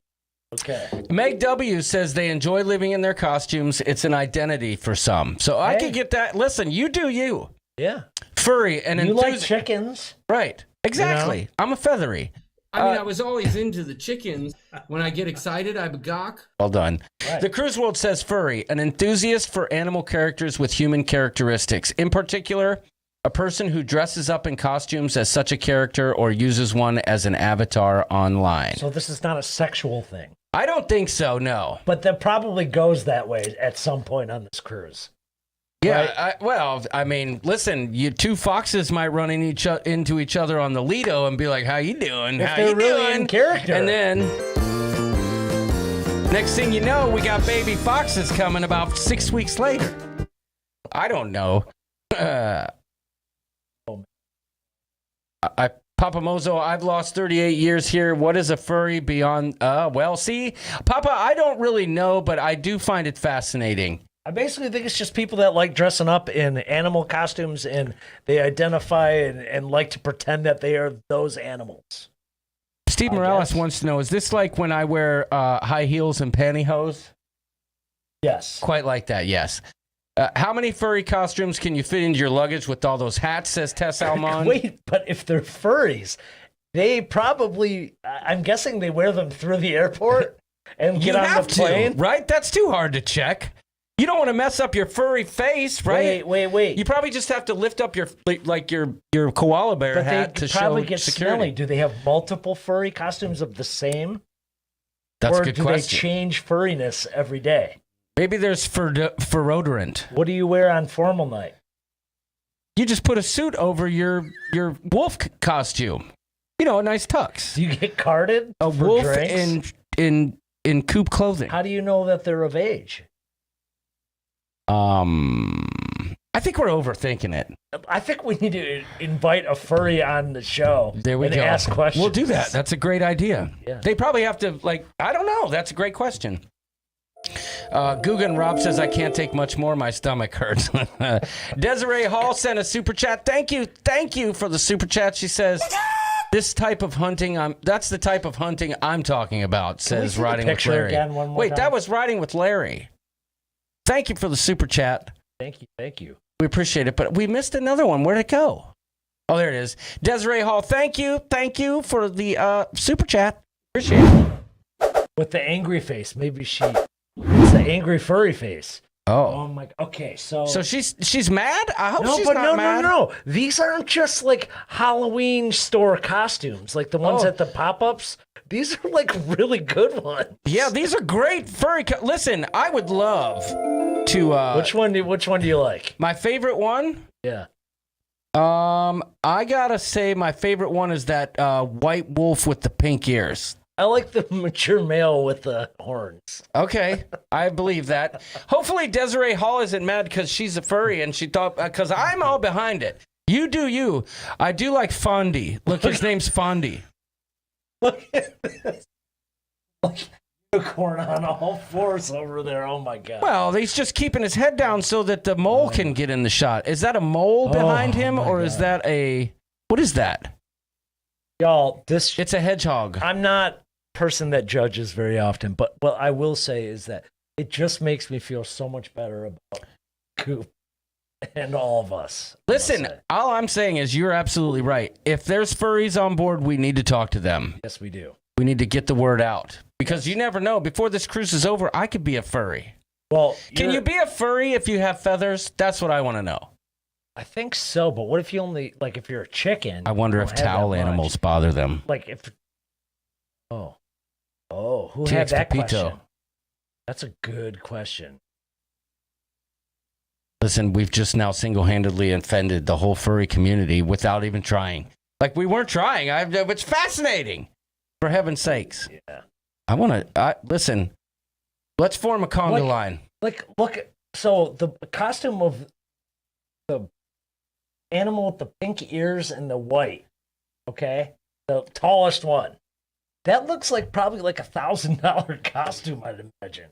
okay. Meg W says they enjoy living in their costumes. It's an identity for some. So I could get that. Listen, you do you. Yeah. Furry and You like chickens. Right. Exactly. I'm a feathery. I mean, I was always into the chickens. When I get excited, I gawk. Well done. Right. The Cruise World says furry, an enthusiast for animal characters with human characteristics. In particular, a person who dresses up in costumes as such a character or uses one as an avatar online. So this is not a sexual thing. I don't think so, no. But that probably goes that way at some point on this cruise. Yeah, I mean, listen, you two foxes might run into each other on the Lido and be like, how you doing? If How they're you really doing? in character. And then, next thing you know, we got baby foxes coming about 6 weeks later. I don't know. Papa Mozo, I've lost 38 years here. What is a furry beyond? Well, see, Papa, I don't really know, but I do find it fascinating. I basically think it's just people that like dressing up in animal costumes, and they identify and like to pretend that they are those animals. Steve I Morales guess. wants to know, is this like when I wear high heels and pantyhose? Yes. Quite like that, yes. How many furry costumes can you fit into your luggage with all those hats, says Tess Almond? Wait, but if they're furries, they probably, I'm guessing they wear them through the airport and get you on have the plane. to, right? That's too hard to check. You don't want to mess up your furry face, right? Wait. You probably just have to lift up your koala bear But hat they to show probably get security. smelly. Do they have multiple furry costumes of the same? That's or a good do question. they change furriness every day? Maybe there's furrodorant. What do you wear on formal night? You just put a suit over your wolf costume. a nice tux. Do you get carded? A for wolf drinks? in coop clothing. How do you know that they're of age? I think we're overthinking it. I think we need to invite a furry on the show. There we and go. Ask questions. We'll do that. That's a great idea. Yeah. They probably have to, I don't know. That's a great question. Guggen Rob says, I can't take much more. My stomach hurts. Desiree Hall sent a super chat. Thank you for the super chat. She says, this type of hunting, that's the type of hunting I'm talking about, says Riding with Larry. Again one more Wait, time? that was Riding with Larry. Thank you for the super chat. Thank you. We appreciate it, but we missed another one. Where'd it go? Oh, there it is. Desiree Hall, thank you for the super chat. Appreciate it. With the angry face, maybe it's the angry furry face. Oh my. Okay, so she's mad. I hope she's not mad. No. These aren't just like Halloween store costumes, like the ones at the pop-ups. These are like really good ones. Yeah, these are great furry. Listen, I would love to. Which one do you like? My favorite one. Yeah. I gotta say my favorite one is that white wolf with the pink ears. I like the mature male with the horns. Okay, I believe that. Hopefully Desiree Hall isn't mad because she's a furry and she thought, because I'm all behind it. You do you. I do like Fondy. Look, his name's Fondy. Look at this. Like unicorn on all fours over there. Oh my God. Well, he's just keeping his head down so that the mole can get in the shot. Is that a mole behind him or is that what is that? Y'all, it's a hedgehog. I'm not person that judges very often, but what I will say is that it just makes me feel so much better about Coop and all of us. Listen, all I'm saying is you're absolutely right. If there's furries on board, we need to talk to them. Yes, we do. We need to get the word out because you never know. Before this cruise is over, I could be a furry. Well, can you be a furry if you have feathers? That's what I want to know. I think so, but what if you only, like, if you're a chicken? I wonder if towel animals bother them. Like if, who had that question? That's a good question. Listen, we've just now single-handedly offended the whole furry community without even trying. Like, we weren't trying. It's fascinating. For heaven's sakes. Yeah. I want to, listen, let's form a conga line. So the costume of the animal with the pink ears and the white, okay? The tallest one. That looks like probably like $1,000 costume, I'd imagine.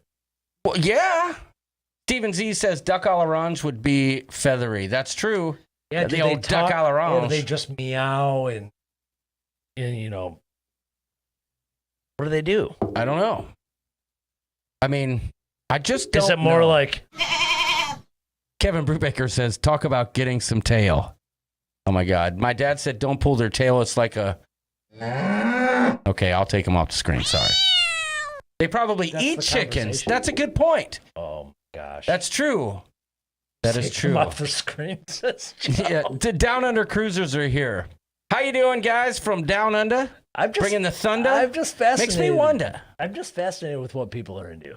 Well, yeah. Steven Z says duck à l'orange would be feathery. That's true. Yeah, the old duck à l'orange. Or they just meow and you know. What do they do? I don't know. I mean, I just don't know. Is it more like... Kevin Brubaker says, talk about getting some tail. Oh, my God. My dad said, don't pull their tail. It's like a... Okay, I'll take them off the screen. Sorry. They probably eat chickens. That's a good point. Oh, gosh. That's true. That is true. Off the screen. Yeah, the Down Under Cruisers are here. How you doing, guys, from Down Under? I'm just bringing the thunder. I'm just fascinated. Makes me wonder. I'm just fascinated with what people are into.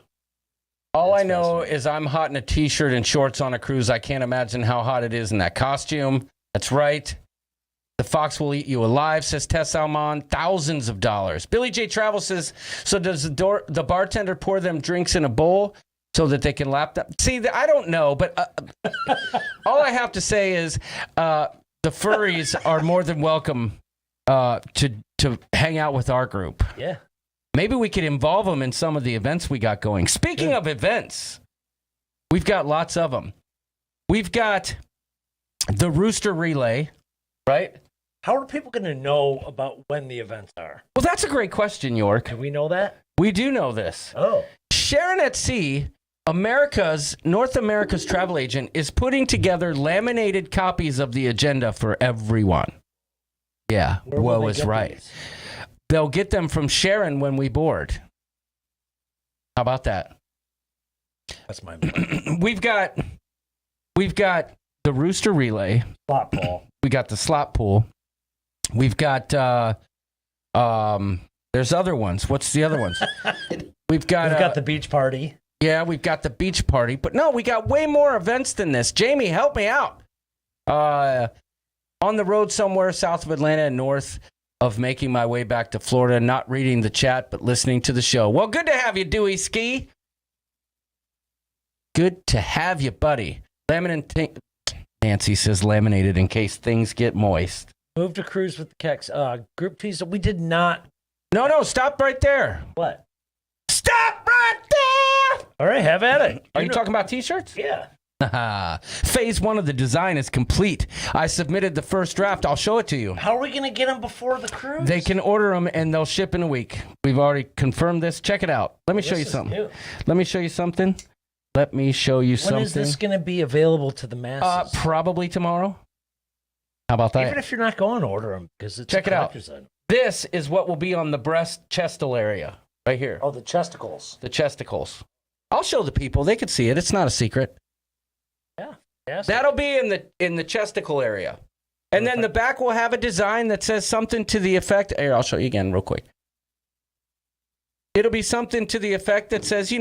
All I know is I'm hot in a t-shirt and shorts on a cruise. I can't imagine how hot it is in that costume. That's right. The fox will eat you alive, says Tess Salmon. Thousands of dollars. Billy J. Travel says, so does the bartender pour them drinks in a bowl so that they can lap them? See, I don't know, but all I have to say is the furries are more than welcome to hang out with our group. Yeah. Maybe we could involve them in some of the events we got going. Speaking of events, we've got lots of them. We've got the Rooster Relay, right? How are people going to know about when the events are? Well, that's a great question, York. Do we know that? We do know this. Oh. Sharon at Sea, North America's travel agent, is putting together laminated copies of the agenda for everyone. Yeah, Woe is right. These? They'll get them from Sharon when we board. How about that? That's my We've got the Rooster Relay. Slot pool. We got the slot pool. We've got there's other ones. What's the other ones? We've got the beach party. Yeah, we've got the beach party. But no, we got way more events than this. Jamie, help me out. On the road somewhere south of Atlanta and north, of making my way back to Florida, not reading the chat, but listening to the show. Well, good to have you, Dewey Ski. Good to have you, buddy. Nancy says laminated in case things get moist. Move to cruise with the Kex. Group fees. We did not. No, stop right there. What? Stop right there. All right, have at it. Are you talking about T-shirts? Yeah. Phase 1 of the design is complete. I submitted the first draft. I'll show it to you. How are we going to get them before the cruise? They can order them and they'll ship in a week. We've already confirmed this. Check it out. Let me show you something. New. Let me show you something. When is this going to be available to the masses? Probably tomorrow. How about that? Even if you're not going to order them, because it's Check it out. item. This is what will be on the breast chestal area right here. Oh, the chesticles. The chesticles. I'll show the people. They can see it. It's not a secret. Yeah. Yes. That'll be in the chesticle area. And then the back will have a design that says something to the effect. Here, I'll show you again real quick. It'll be something to the effect that says,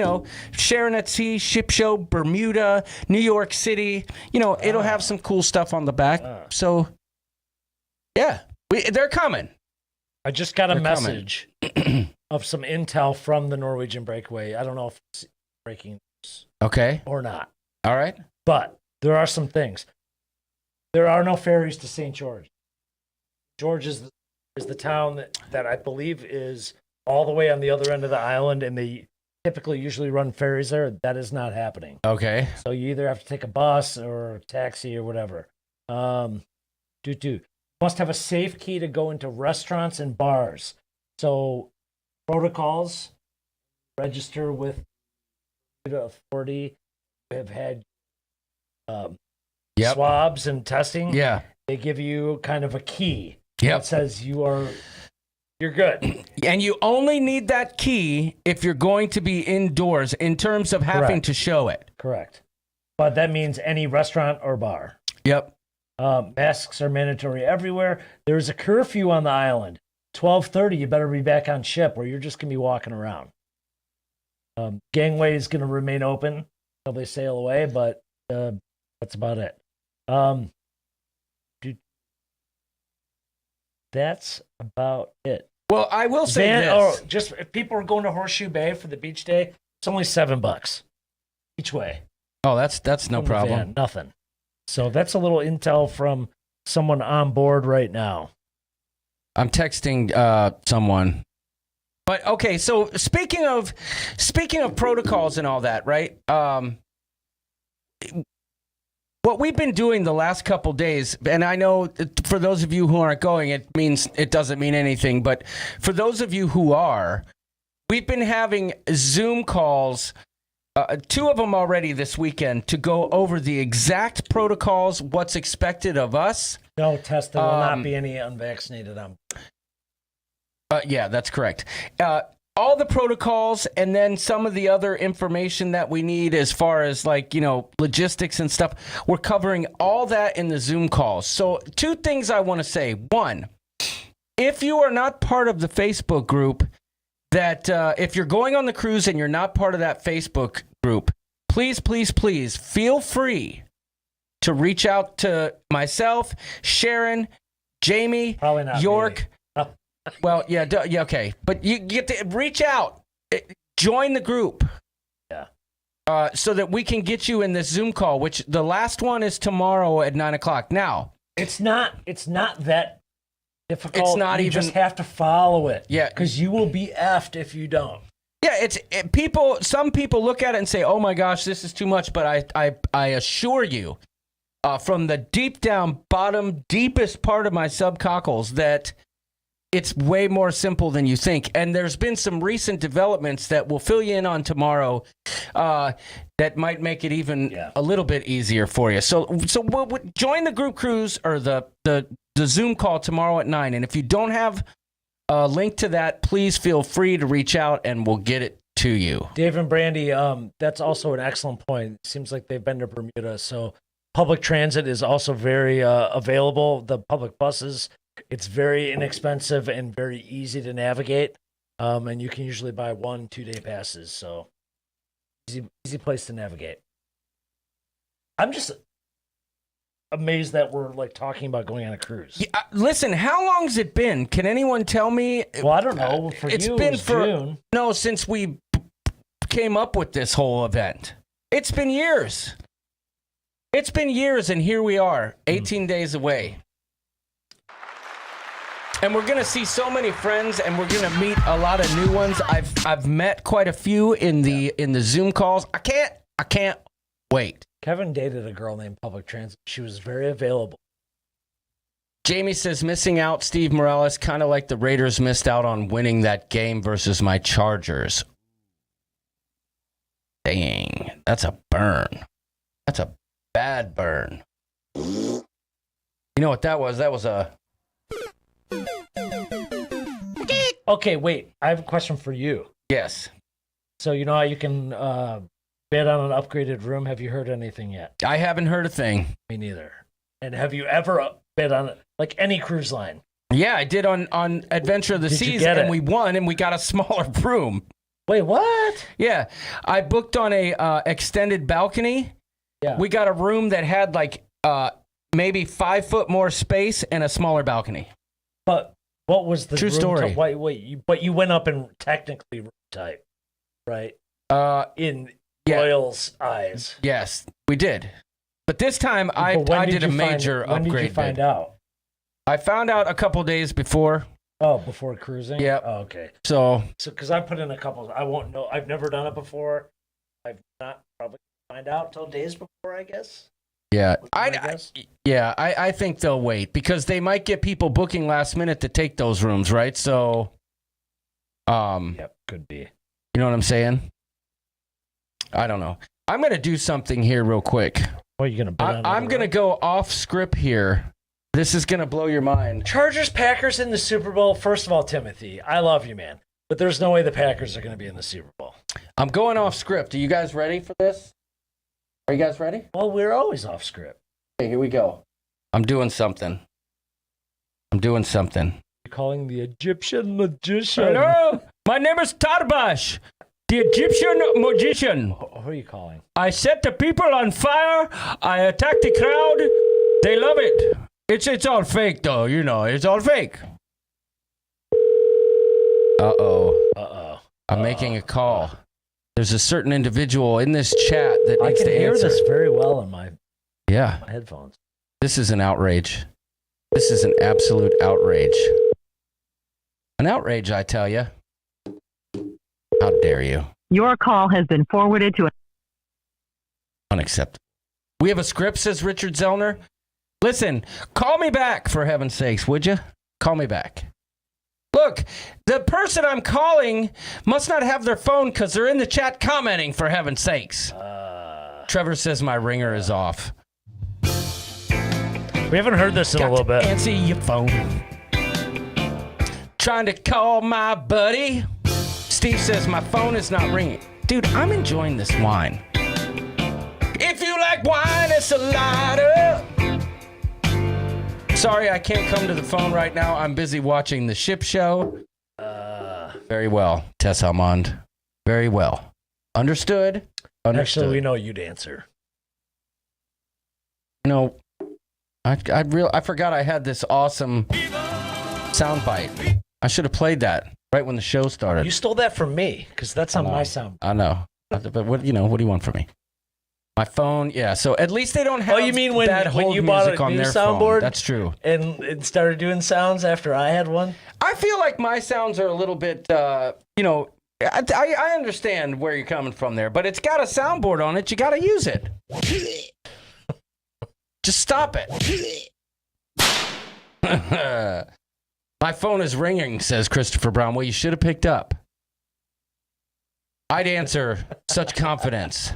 Sharon at Sea, Ship Show, Bermuda, New York City. It'll have some cool stuff on the back. So, yeah, they're coming. I just got a message of some intel from the Norwegian breakaway. I don't know if it's breaking news or not. All right. But there are some things. There are no ferries to St. George. George is the town that I believe is all the way on the other end of the island, and they typically usually run ferries there. That is not happening. Okay. So you either have to take a bus or a taxi or whatever. Must have a safe key to go into restaurants and bars. So protocols, register with the authority. Have had swabs and testing. Yeah. They give you kind of a key that says you're good. And you only need that key if you're going to be indoors in terms of having to show it. Correct. But that means any restaurant or bar. Yep. Masks are mandatory everywhere. There's a curfew on the island. 12:30, you better be back on ship or you're just going to be walking around. Gangway is going to remain open until they sail away, but that's about it. That's about it. Well, I will say this. Just if people are going to Horseshoe Bay for the beach day, it's only $7 each way. Oh, that's no problem. Van, nothing. So that's a little intel from someone on board right now. I'm texting someone. But okay, so speaking of protocols and all that, right? What we've been doing the last couple days, and I know for those of you who aren't going, it doesn't mean anything, but for those of you who are, we've been having Zoom calls, 2 of them already this weekend, to go over the exact protocols, what's expected of us. No test, there will not be any unvaccinated on. Yeah, that's correct. All the protocols and then some of the other information that we need as far as logistics and stuff. We're covering all that in the Zoom calls. So 2 things I want to say. 1, if you are not part of the Facebook group, that if you're going on the cruise and you're not part of that Facebook group, please, please, please feel free to reach out to myself, Sharon, Jamie, probably not York. Me. Well, yeah, okay. But you get to reach out, join the group. Yeah. So that we can get you in this Zoom call, which the last one is tomorrow at 9:00. Now, it's not that difficult. It's not you even. Just have to follow it. Yeah. Because you will be effed if you don't. Yeah, people. Some people look at it and say, "Oh my gosh, this is too much." But I assure you, from the deep down bottom, deepest part of my subcockles, that it's way more simple than you think. And there's been some recent developments that we'll fill you in on tomorrow that might make it even a little bit easier for you. So we'll join the group cruise or the Zoom call tomorrow at 9. And if you don't have a link to that, please feel free to reach out and we'll get it to you. Dave and Brandy, that's also an excellent point. It seems like they've been to Bermuda. So public transit is also very available. The public buses, it's very inexpensive and very easy to navigate. And you can usually buy 1-2 day passes. So easy place to navigate. amazed that we're like talking about going on a cruise. Yeah, listen, how long has it been? Can anyone tell me? Well, I don't know. For It's you, been it was for June. no, since we came up with this whole event. It's been years. It's been years, and here we are, 18 days away. And we're gonna see so many friends, and we're gonna meet a lot of new ones. I've met quite a few in the Zoom calls. I can't wait. Kevin dated a girl named Public Transit. She was very available. Jamie says, missing out, Steve Morales, kind of like the Raiders missed out on winning that game versus my Chargers. Dang, that's a burn. That's a bad burn. You know what that was? That was a... Okay, wait. I have a question for you. Yes. So you know how you can bid on an upgraded room? Have you heard anything yet? I haven't heard a thing. Me neither. And have you ever bid on like any cruise line? Yeah, I did on Adventure of the Did you Seas, get and it? we won, and we got a smaller room. Wait, what? Yeah, I booked on a extended balcony. Yeah. We got a room that had like maybe 5 foot more space and a smaller balcony. But what was the True room story. but you went up in technically room type, right? In Yeah. Royal's eyes. Yes, we did. But this time I But when did a you major find, upgrade. When did you find bid. out? I found out a couple days before. Oh, before cruising? Yep. Oh, okay. So So, because I put in a couple, I won't know. I've never done it before. I've not probably find out till days before, I guess. yeah, I guess. I think they'll wait because they might get people booking last minute to take those rooms, right? So, Yep, could be. you know what I'm saying? I don't know. I'm gonna do something here real quick. What are you gonna? bid on I'm another gonna room? go off script here. This is gonna blow your mind. Chargers Packers in the Super Bowl. First of all, Timothy, I love you, man, but there's no way the Packers are gonna be in the Super Bowl. I'm going off script. Are you guys ready for this? Are you guys ready? Well, we're always off script. Okay, here we go. I'm doing something. You're calling the Egyptian magician. Hello, my name is Tarbash, the Egyptian magician. Who are you calling? I set the people on fire. I attack the crowd. They love it. It's all fake though, you know. It's all fake. Uh-oh. I'm making a call. There's a certain individual in this chat that I needs can to hear answer. this very well in my Yeah, headphones. this is an outrage. This is an absolute outrage. An outrage, I tell you. How dare you? Your call has been forwarded to Unacceptable. We have a script, says Richard Zellner. Listen, call me back, for heaven's sakes, would you? Call me back. Look, the person I'm calling must not have their phone because they're in the chat commenting, for heaven's sakes. Trevor says my ringer is off. We haven't heard this in a little bit. Answer your phone. Trying to call my buddy. Steve says my phone is not ringing. Dude, I'm enjoying this wine. If you like wine, it's a lighter. Sorry, I can't come to the phone right now. I'm busy watching the ship show. Very well, Tess Almond. Very well. Understood. Actually, we know you'd answer. You know, I forgot I had this awesome soundbite. I should have played that right when the show started. You stole that from me because that's on my sound. I know. But what do you want from me? My phone, yeah. So at least they don't have. Oh, you mean when bad hold you bought music a on new their phone. soundboard? That's true. And it started doing sounds after I had one? I feel like my sounds are a little bit, I understand where you're coming from there, but it's got a soundboard on it. You got to use it. Just stop it. My phone is ringing, says Christopher Brown. Well, you should have picked up. I'd answer such confidence.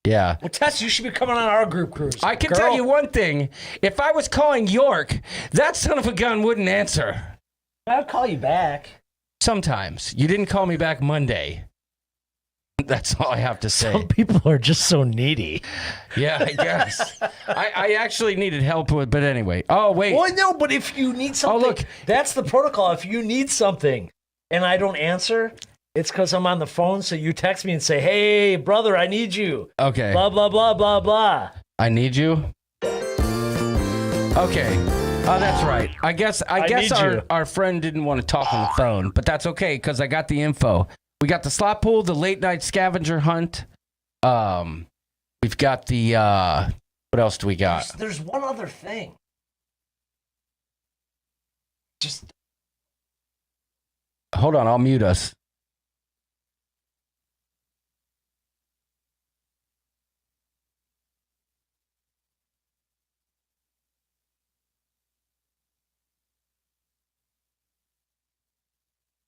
Yeah. Well, Tess, you should be coming on our group cruise. I can tell you one thing. If I was calling York, that son of a gun wouldn't answer. I'll call you back. Sometimes. You didn't call me back Monday. That's all I have to say. Some people are just so needy. Yeah, I guess. I actually needed help with, but anyway. Oh, wait. Well, no, but if you need something, look. That's the protocol. If you need something and I don't answer, it's because I'm on the phone. So you text me and say, hey, brother, I need you. Okay. Blah, blah, blah, blah, blah. I need you. Okay. Oh, that's right. I guess our friend didn't want to talk on the phone, but that's okay because I got the info. We got the slot pool, the late night scavenger hunt. We've got the what else do we got? There's one other thing. Just hold on, I'll mute us.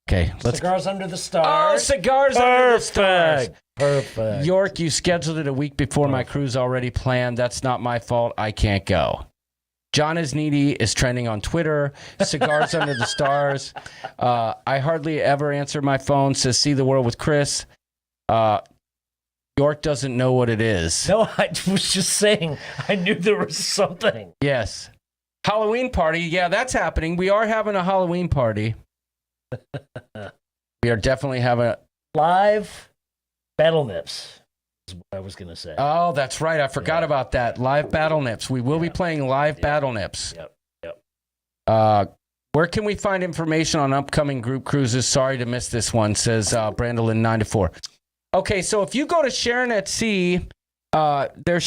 Okay, let's Cigars Under the Stars. Oh, Cigars Under the Stars. Perfect. York, you scheduled it a week before my cruise already planned. That's not my fault. I can't go. John is Needy is trending on Twitter. Cigars Under the Stars. I hardly ever answer my phone. Says see the world with Chris. York doesn't know what it is. No, I was just saying. I knew there was something. Yes. Halloween party. Yeah, that's happening. We are having a Halloween party. We are definitely having a live battle nips is what I was going to say. Oh, that's right. I forgot about that. Live battle nips. We will be playing live battle nips. Yep. Where can we find information on upcoming group cruises? Sorry to miss this one, says Brandolin 94. Okay, so if you go to Sharon at Sea, their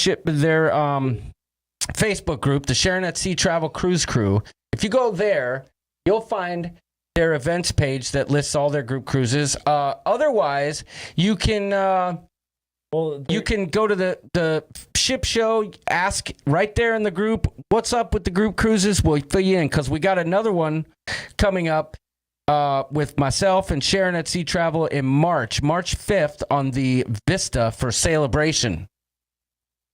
Facebook group, the Sharon at Sea Travel Cruise Crew, if you go there, you'll find their events page that lists all their group cruises. Otherwise, you can you can go to the ship show, ask right there in the group, what's up with the group cruises? We'll fill you in because we got another one coming up with myself and Sharon at Sea Travel in March 5th on the Vista for Celebration.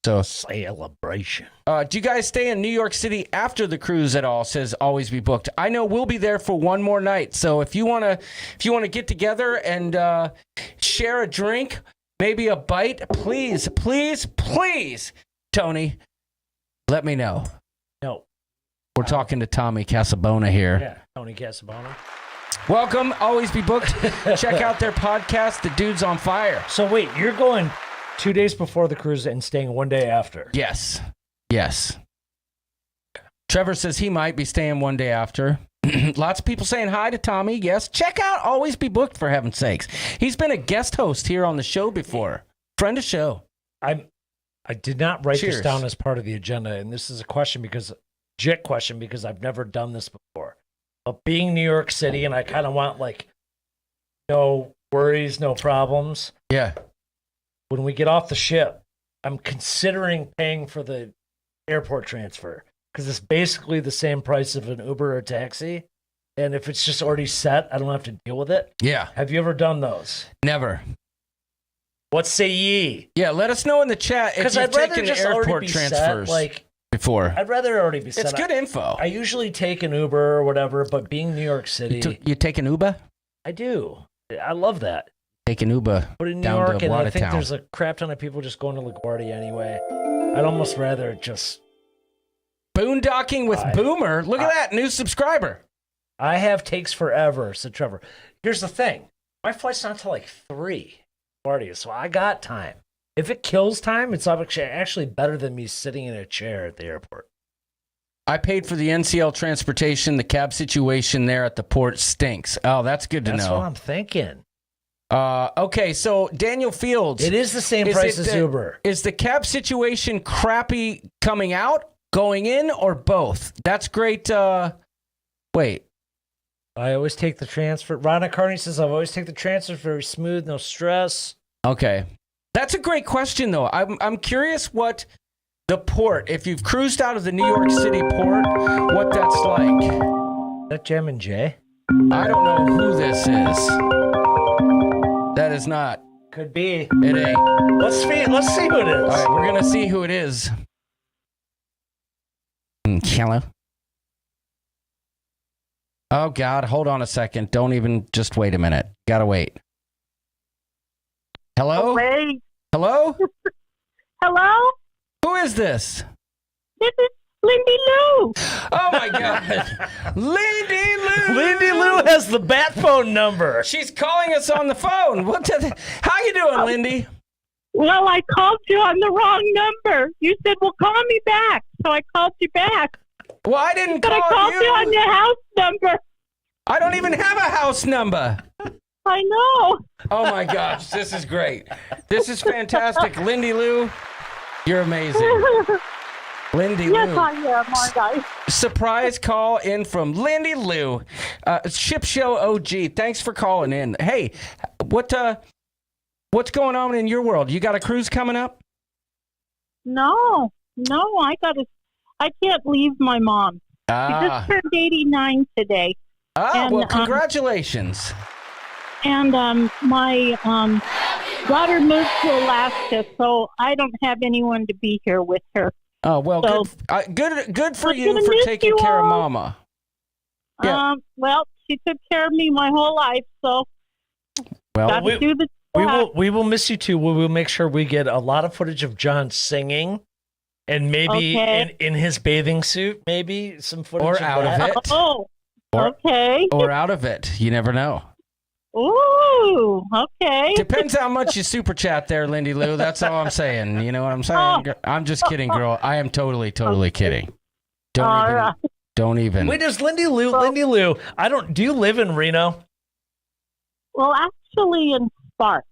So Celebration. Do you guys stay in New York City after the cruise at all? Says always be booked. I know we'll be there for one more night. So if you wanna get together and share a drink, maybe a bite, please, Tony, let me know. No, we're talking to Tommy Casabona here. Yeah, Tony Casabona. Welcome. Always be booked. Check out their podcast, The Dude's on Fire. So wait, you're going 2 days before the cruise and staying 1 day after? Yes. Trevor says he might be staying 1 day after. Lots of people saying hi to Tommy. Yes. Check out Always Be Booked, for heaven's sakes. He's been a guest host here on the show before. Friend of show. I did not write this down as part of the agenda, and this is a question because I've never done this before. But being New York City, and I kind of want no worries, no problems. Yeah. When we get off the ship, I'm considering paying for the airport transfer because it's basically the same price of an Uber or taxi. And if it's just already set, I don't have to deal with it. Yeah. Have you ever done those? Never. What say ye? Yeah, let us know in the chat if you've taken airport transfers before. I'd rather it already be set. It's good info. I usually take an Uber or whatever, but being New York City... You take an Uber? I do. I love that. Take an Uber But in New down York, to and I Watertown. think there's a crap ton of people just going to LaGuardia anyway. I'd almost rather just... Boondocking with Boomer. Look at that, new subscriber. I have takes forever, said Trevor. Here's the thing. My flight's not till 3 LaGuardia, so I got time. If it kills time, it's actually better than me sitting in a chair at the airport. I paid for the NCL transportation. The cab situation there at the port stinks. Oh, that's good to know. That's what I'm thinking. Okay, so Daniel Fields. It is the same price as Uber. Is the cab situation crappy coming out, going in, or both? That's great. Wait. I always take the transfer. Ronna Carney says, I always take the transfer very smooth, no stress. Okay. That's a great question, though. I'm curious what the port, if you've cruised out of the New York City port, what that's like. Is that Jam and Jay? I don't know who this is. That is not. Could be. It ain't. Let's see who it is. All right, we're going to see who it is. Hello? Oh, God, hold on a second. Don't even, just wait a minute. Gotta wait. Hello? Wait. Hello? Hello? Who is this? This is Lindy Lou. Oh, my God. Lindy Lou. Lindy Lou has the bat phone number. She's calling us on the phone. How you doing, Lindy? Well, I called you on the wrong number. You said, well, call me back. So I called you back. Well, I didn't But I call called you on your house number. I don't even have a house number. I know. Oh my gosh, this is great. This is fantastic. Lindy Lou, you're amazing. Lindy Yes, Lou. I am, aren't I? Surprise call in from Lindy Lou. Ship Show OG. Thanks for calling in. Hey, what's going on in your world? You got a cruise coming up? No, I can't leave my mom. She just turned 89 today. Ah, well, congratulations. And my daughter moved to Alaska, so I don't have anyone to be here with her. Oh, well, So, good for I'm you gonna for miss taking you care of all. Mama. Yeah. Well, she took care of me my whole life, so Well, got to do the We will miss you too. We will make sure we get a lot of footage of John singing, and maybe Okay. in his bathing suit, maybe some footage Or of out of that. it. Oh, Or- okay. Or out of it. You never know. Ooh, okay. Depends how much you super chat there, Lindy Lou. That's all I'm saying. You know what I'm saying? I'm just kidding, girl. I am totally kidding. Don't even. Wait, does Lindy Lou? Do you live in Reno? Well, actually, in Sparks.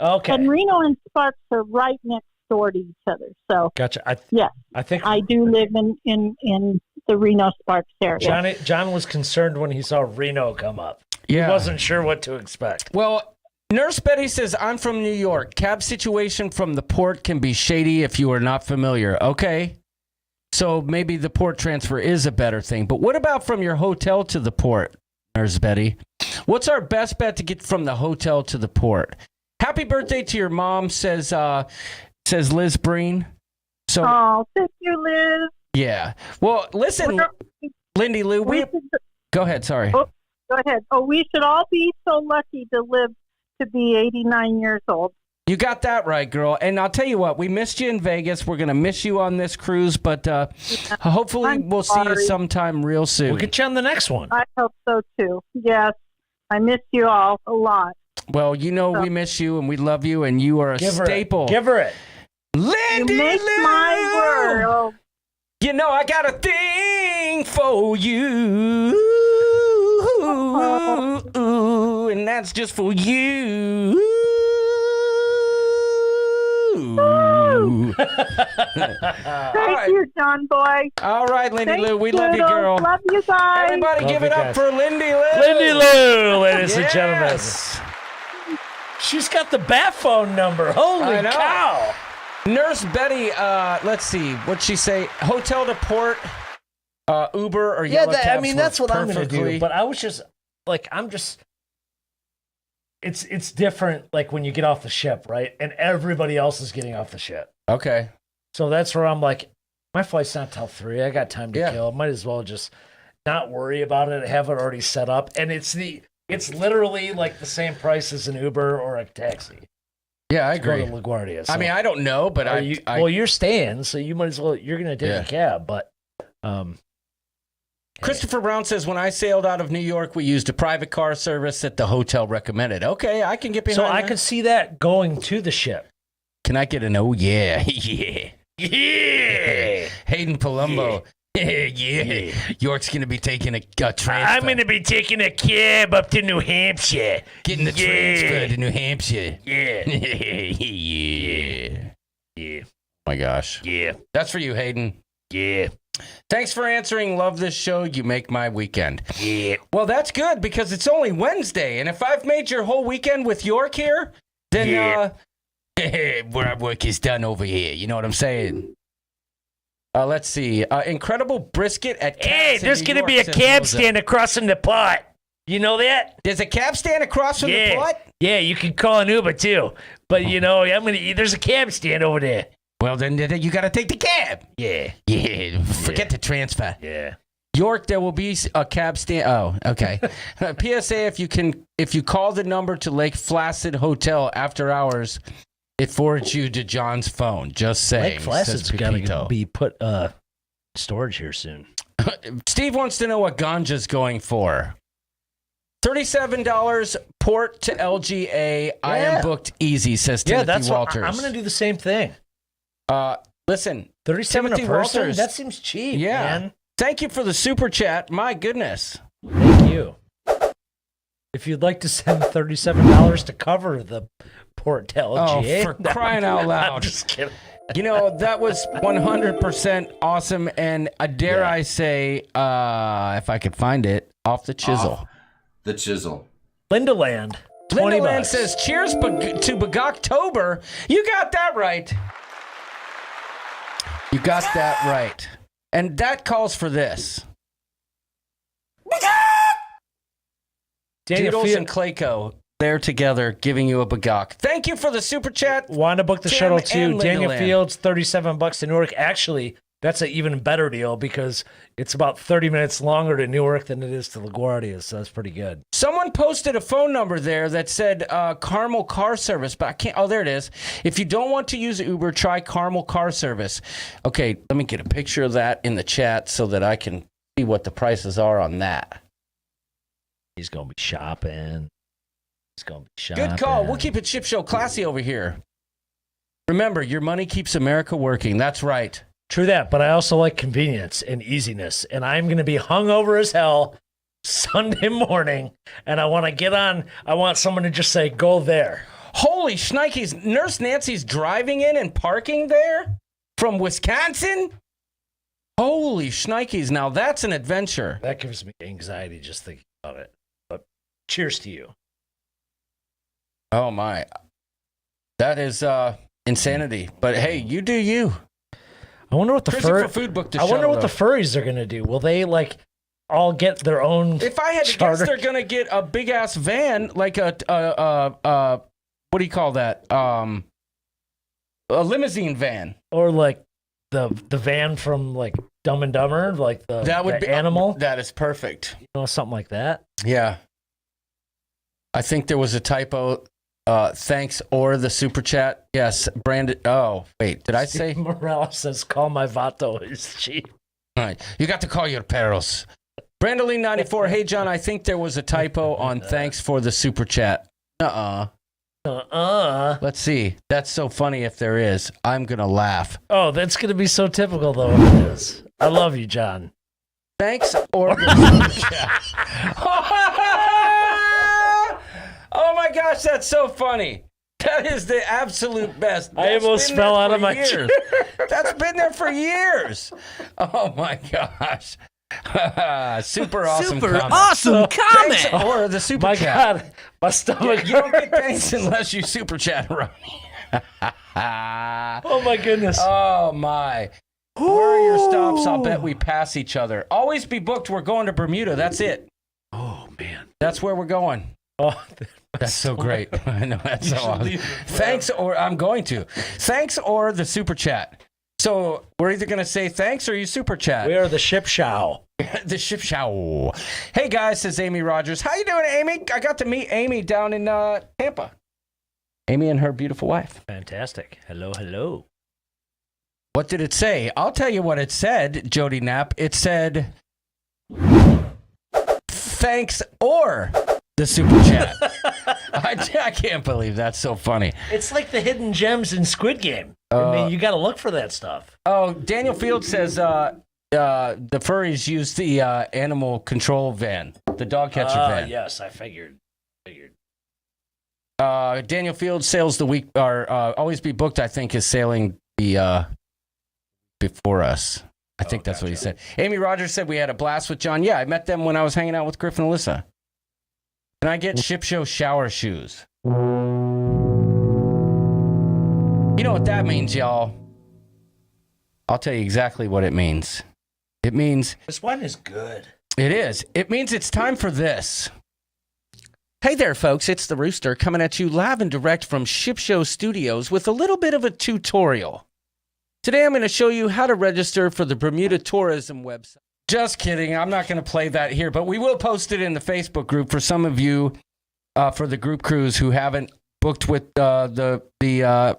Okay, And Reno and Sparks are right next door to each other. So, gotcha. yes, I think I do live in the Reno Sparks area. John was concerned when he saw Reno come up. Yeah. He wasn't sure what to expect. Well, Nurse Betty says, I'm from New York. Cab situation from the port can be shady if you are not familiar. Okay. So maybe the port transfer is a better thing. But what about from your hotel to the port, Nurse Betty? What's our best bet to get from the hotel to the port? Happy birthday to your mom, says Liz Breen. So, Oh, thank you, Liz. yeah. Well, listen, Lindy Lou, go ahead. Sorry. Oh, go ahead. Oh, we should all be so lucky to live to be 89 years old. You got that right, girl. And I'll tell you what, we missed you in Vegas. We're going to miss you on this cruise, but hopefully we'll see you sometime real soon. We'll get you on the next one. I hope so, too. Yes, I miss you all a lot. Well, you know we miss you and we love you, and you are a staple. Give her it. Lindy You make Lou! my world. You know I got a thing for you, and that's just for you. Thank you, John Boy. All right, Lindy Thanks, Lou, we love you, Doodles. girl. Love you guys. Everybody Love give you it up guys. for Lindy Lou. Lindy Lou, ladies and gentlemen. Yes. She's got the bat phone number. Holy I know. cow. Nurse Betty, let's see, what'd she say? Hotel to port, Uber or Yellow Cabs that's work what I'm going to perfectly. do. But I was just, it's different, like, when you get off the ship, right? And everybody else is getting off the ship. Okay. So that's where I'm like, my flight's not till 3. I got time to kill. Might as well just not worry about it, have it already set up. And it's literally like the same price as an Uber or a taxi. Yeah, I Go agree. to LaGuardia. So I mean, I don't know, but you're staying, so you might as well. You're going to take a cab, but Christopher Brown says, when I sailed out of New York, we used a private car service that the hotel recommended. Okay, I can get behind so I that. could see that going to the ship. Can I get an oh yeah? Yeah. Yeah. Hayden Palumbo. Yeah. York's going to be taking a transfer. I'm going to be taking a cab up to New Hampshire. Getting the transfer to New Hampshire. Yeah. Yeah. Yeah. Oh my gosh. Yeah. That's for you, Hayden. Yeah. Thanks for answering. Love this show. You make my weekend. Yeah. Well, that's good because it's only Wednesday. And if I've made your whole weekend with York here, then our work is done over here. You know what I'm saying? Let's see. Incredible brisket at Cats in there's New going to be a York, says cab Rosa. stand across from the pot. You know that? There's a cab stand across from the pot? Yeah, you can call an Uber too. But, there's a cab stand over there. Well, then you got to take the cab. Yeah. Yeah. Forget the transfer. Yeah. York, there will be a cab stand. Oh, okay. PSA: if you call the number to Lake Placid Hotel after hours, it forwards you to John's phone. Just saying. Lake Placid's got to be put storage here soon. Steve wants to know what ganja's going for. $37 port to LGA. I am booked easy, says Timothy Walters. I'm going to do the same thing. Listen, $37 Timothy a person? Walters, That seems cheap, yeah. man. Thank you for the super chat. My goodness. Thank you. If you'd like to send $37 to cover the Port LGA. Oh, for crying out loud. I'm just kidding. You know, that was 100% awesome. And dare I say, if I could find it, off the chisel. Off the chisel. Linda Land. 20 Linda Land bucks. says, cheers to Bagoktober. You got that right. You got that right. And that calls for this. Daniel Doodles Field- and Clayco, they're together giving you a bagok. Thank you for the super chat. Want to book the Tim shuttle and too. Linda Daniel Land. Fields, $37 to Newark. Actually, that's an even better deal because it's about 30 minutes longer to Newark than it is to LaGuardia, so that's pretty good. Someone posted a phone number there that said Carmel Car Service, but I can't. Oh, there it is. If you don't want to use Uber, try Carmel Car Service. Okay, let me get a picture of that in the chat so that I can see what the prices are on that. He's going to be shopping. He's going to be shopping. Good call. We'll keep it Chip Show classy over here. Remember, your money keeps America working. That's right. True that, but I also like convenience and easiness, and I'm going to be hungover as hell Sunday morning, and I want to get on. I want someone to just say, go there. Holy shnikes, Nurse Nancy's driving in and parking there from Wisconsin? Holy shnikes, now that's an adventure. That gives me anxiety just thinking about it. But cheers to you. Oh my. That is insanity. But hey, you do you. I wonder what the Christopher Food booked a I wonder shuttle, what the though. furries are going to do. Will they like all get their own If I had to charter? guess, they're going to get a big ass van, like a what do you call that? A limousine van. Or like the van from like Dumb and Dumber, like the That would the be animal, That is perfect. you know, something like that. Yeah. I think there was a typo. Thanks or the super chat. Yes, Brandon. Oh, wait. Did I say? Morales says, "Call my vato is cheap." All right. You got to call your perros. Brandoline 94. Hey, John, I think there was a typo on thanks for the super chat. Let's see. That's so funny if there is. I'm going to laugh. Oh, that's going to be so typical though. If it is. I love you, John. Thanks or the super chat. Oh my gosh, that's so funny. That is the absolute best. I That's almost been fell there out for of my years. chair. That's been there for years. Oh my gosh. Super awesome Super comment. awesome Thanks comment. or the super My chat. God, my stomach. You don't get thanks unless you super chat, Ronnie. Oh my goodness. Oh my. Where are your stops? I'll bet we pass each other. Always be booked. We're going to Bermuda. That's it. Oh man. That's where we're going. Oh, That's so great. I know, that's so awesome. Thanks or I'm going to. Thanks or the super chat. So we're either going to say thanks or you super chat. we are the ship show. The ship show. Hey guys, says Amy Rogers. How you doing, Amy? I got to meet Amy down in Tampa. Amy and her beautiful wife. Fantastic. Hello, hello. What did it say? I'll tell you what it said, Jody Knapp. It said thanks or the super chat. I can't believe that's so funny. It's like the hidden gems in Squid Game. I mean, you got to look for that stuff. Oh, Daniel Field says the furries use the animal control van, the dog catcher van. Yes, I figured. Daniel Field sails the week, or Always Be Booked, I think, is sailing the before us. I think that's what he said. Amy Rogers said we had a blast with John. Yeah, I met them when I was hanging out with Griff and Alyssa. Can I get Ship Show shower shoes? You know what that means, y'all. I'll tell you exactly what it means. It means... This one is good. It is. It means it's time for this. Hey there, folks. It's the Rooster coming at you live and direct from Ship Show Studios with a little bit of a tutorial. Today I'm going to show you how to register for the Bermuda tourism website. Just kidding. I'm not going to play that here, but we will post it in the Facebook group for some of you, for the group crews who haven't booked with the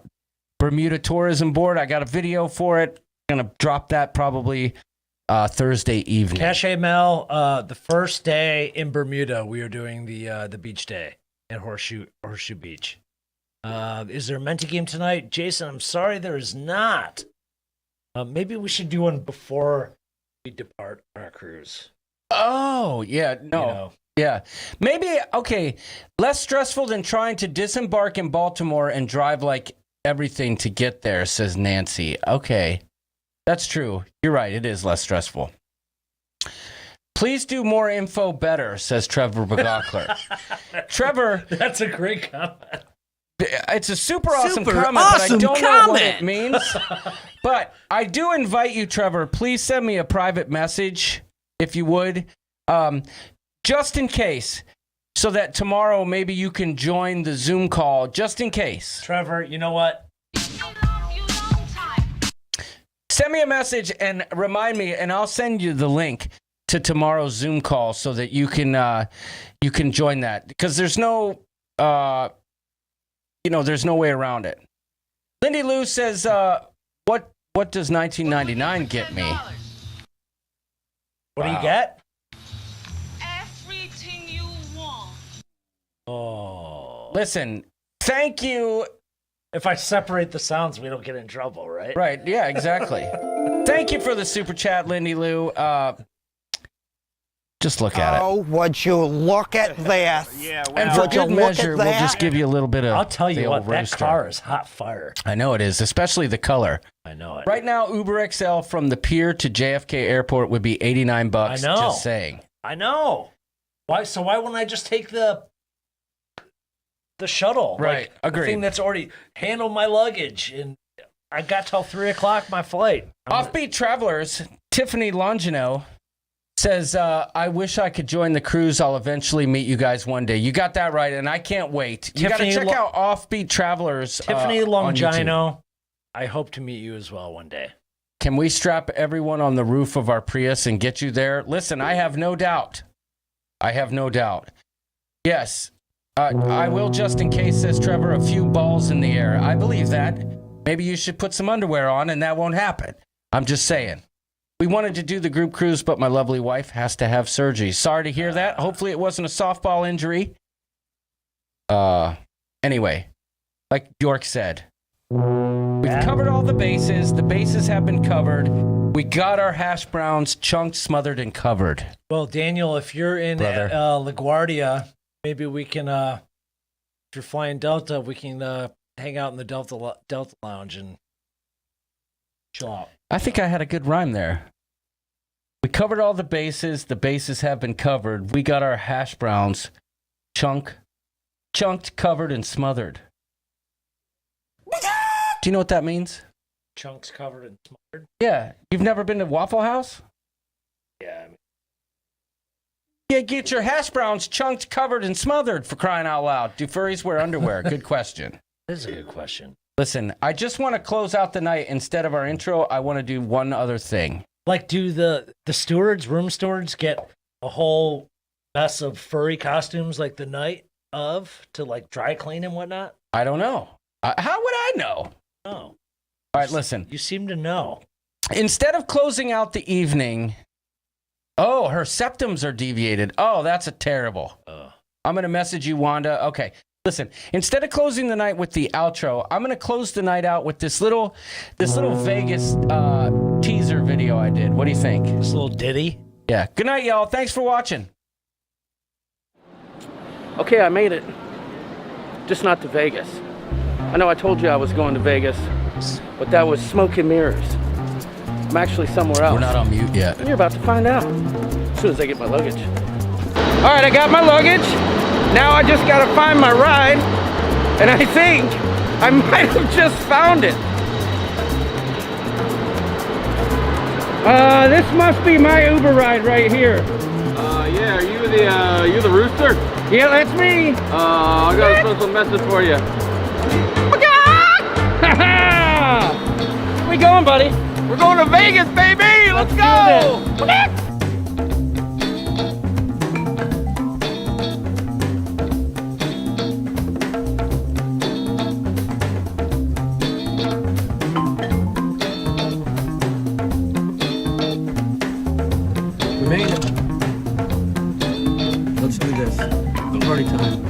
Bermuda Tourism Board. I got a video for it. I'm going to drop that probably Thursday evening. Cache Mel, the first day in Bermuda, we are doing the beach day at Horseshoe Beach. Is there a Menti game tonight? Jason, I'm sorry there is not. Maybe we should do one before we depart on our cruise. Oh, yeah, no. You know? Yeah. Maybe, okay, less stressful than trying to disembark in Baltimore and drive like everything to get there, says Nancy. Okay. That's true. You're right. It is less stressful. Please do more info better, says Trevor Begockler. Trevor. That's a great comment. It's a super awesome Super comment, awesome but I don't know what it comment. means. But I do invite you, Trevor, please send me a private message, if you would, just in case, so that tomorrow maybe you can join the Zoom call, just in case. Trevor, you know what? Send me a message and remind me, and I'll send you the link to tomorrow's Zoom call so that you can join that, because there's no there's no way around it. Lindy Lou says, what does 1999 get me? What do you get? Everything you want. Oh. Listen, thank you. If I separate the sounds, we don't get in trouble, right? Right, yeah, exactly. Thank you for the super chat, Lindy Lou. Just look at it. Oh, would you look at this? Yeah, And for Would you good look measure, at we'll that? just give you a little bit of I'll tell the you old what, that roaster. car is hot fire. I know it is, especially the color. I know it. Right now, Uber XL from the pier to JFK Airport would be $89. I know. Just saying. I know. Why? So why wouldn't I just take the shuttle? Right, Like, the agreed. thing that's already handled my luggage, and I got till 3:00 my flight. Offbeat Travelers, Tiffany Longino says, I wish I could join the cruise. I'll eventually meet you guys one day. You got that right, and I can't wait. You got to Tiffany check out Offbeat Travelers. Tiffany on YouTube. Longino, I hope to meet you as well one day. Can we strap everyone on the roof of our Prius and get you there? Listen, I have no doubt. I have no doubt. Yes, I will, just in case, says Trevor, a few balls in the air. I believe that. Maybe you should put some underwear on, and that won't happen. I'm just saying. We wanted to do the group cruise, but my lovely wife has to have surgery. Sorry to hear that. Hopefully it wasn't a softball injury. Anyway, like York said, we've covered all the bases. The bases have been covered. We got our hash browns chunked, smothered, and covered. Well, Daniel, if you're in Brother. LaGuardia, maybe we can, if you're flying Delta, we can hang out in the Delta Lounge and chill out. I think I had a good rhyme there. We covered all the bases. The bases have been covered. We got our hash browns chunked, covered, and smothered. Do you know what that means? Chunks covered and smothered. Yeah. You've never been to Waffle House? Yeah. I mean, Yeah, get your hash browns chunked, covered, and smothered, for crying out loud. Do furries wear underwear? Good question. this is a good question. Listen, I just want to close out the night. Instead of our intro, I want to do one other thing. Like, do the stewards, room stewards, get a whole mess of furry costumes like the night of to like dry clean and whatnot? I don't know. How would I know? Oh, All right, listen. you seem to know. Instead of closing out the evening, oh, her septums are deviated. Oh, that's a terrible. I'm going to message you, Wanda. Okay. Listen, instead of closing the night with the outro, I'm going to close the night out with this little Vegas teaser video I did. What do you think? This little ditty. Yeah. Good night, y'all. Thanks for watching. Okay, I made it. Just not to Vegas. I know I told you I was going to Vegas, but that was smoke and mirrors. I'm actually somewhere else. We're not on mute yet. You're about to find out as soon as I get my luggage. All right, I got my luggage. Now I just gotta find my ride, and I think I might have just found it. This must be my Uber ride right here. Yeah, are you the rooster? Yeah, that's me. I got a special message for you. Where we going, buddy? We're going to Vegas, baby! Let's go! We made it. Let's do this. Party time.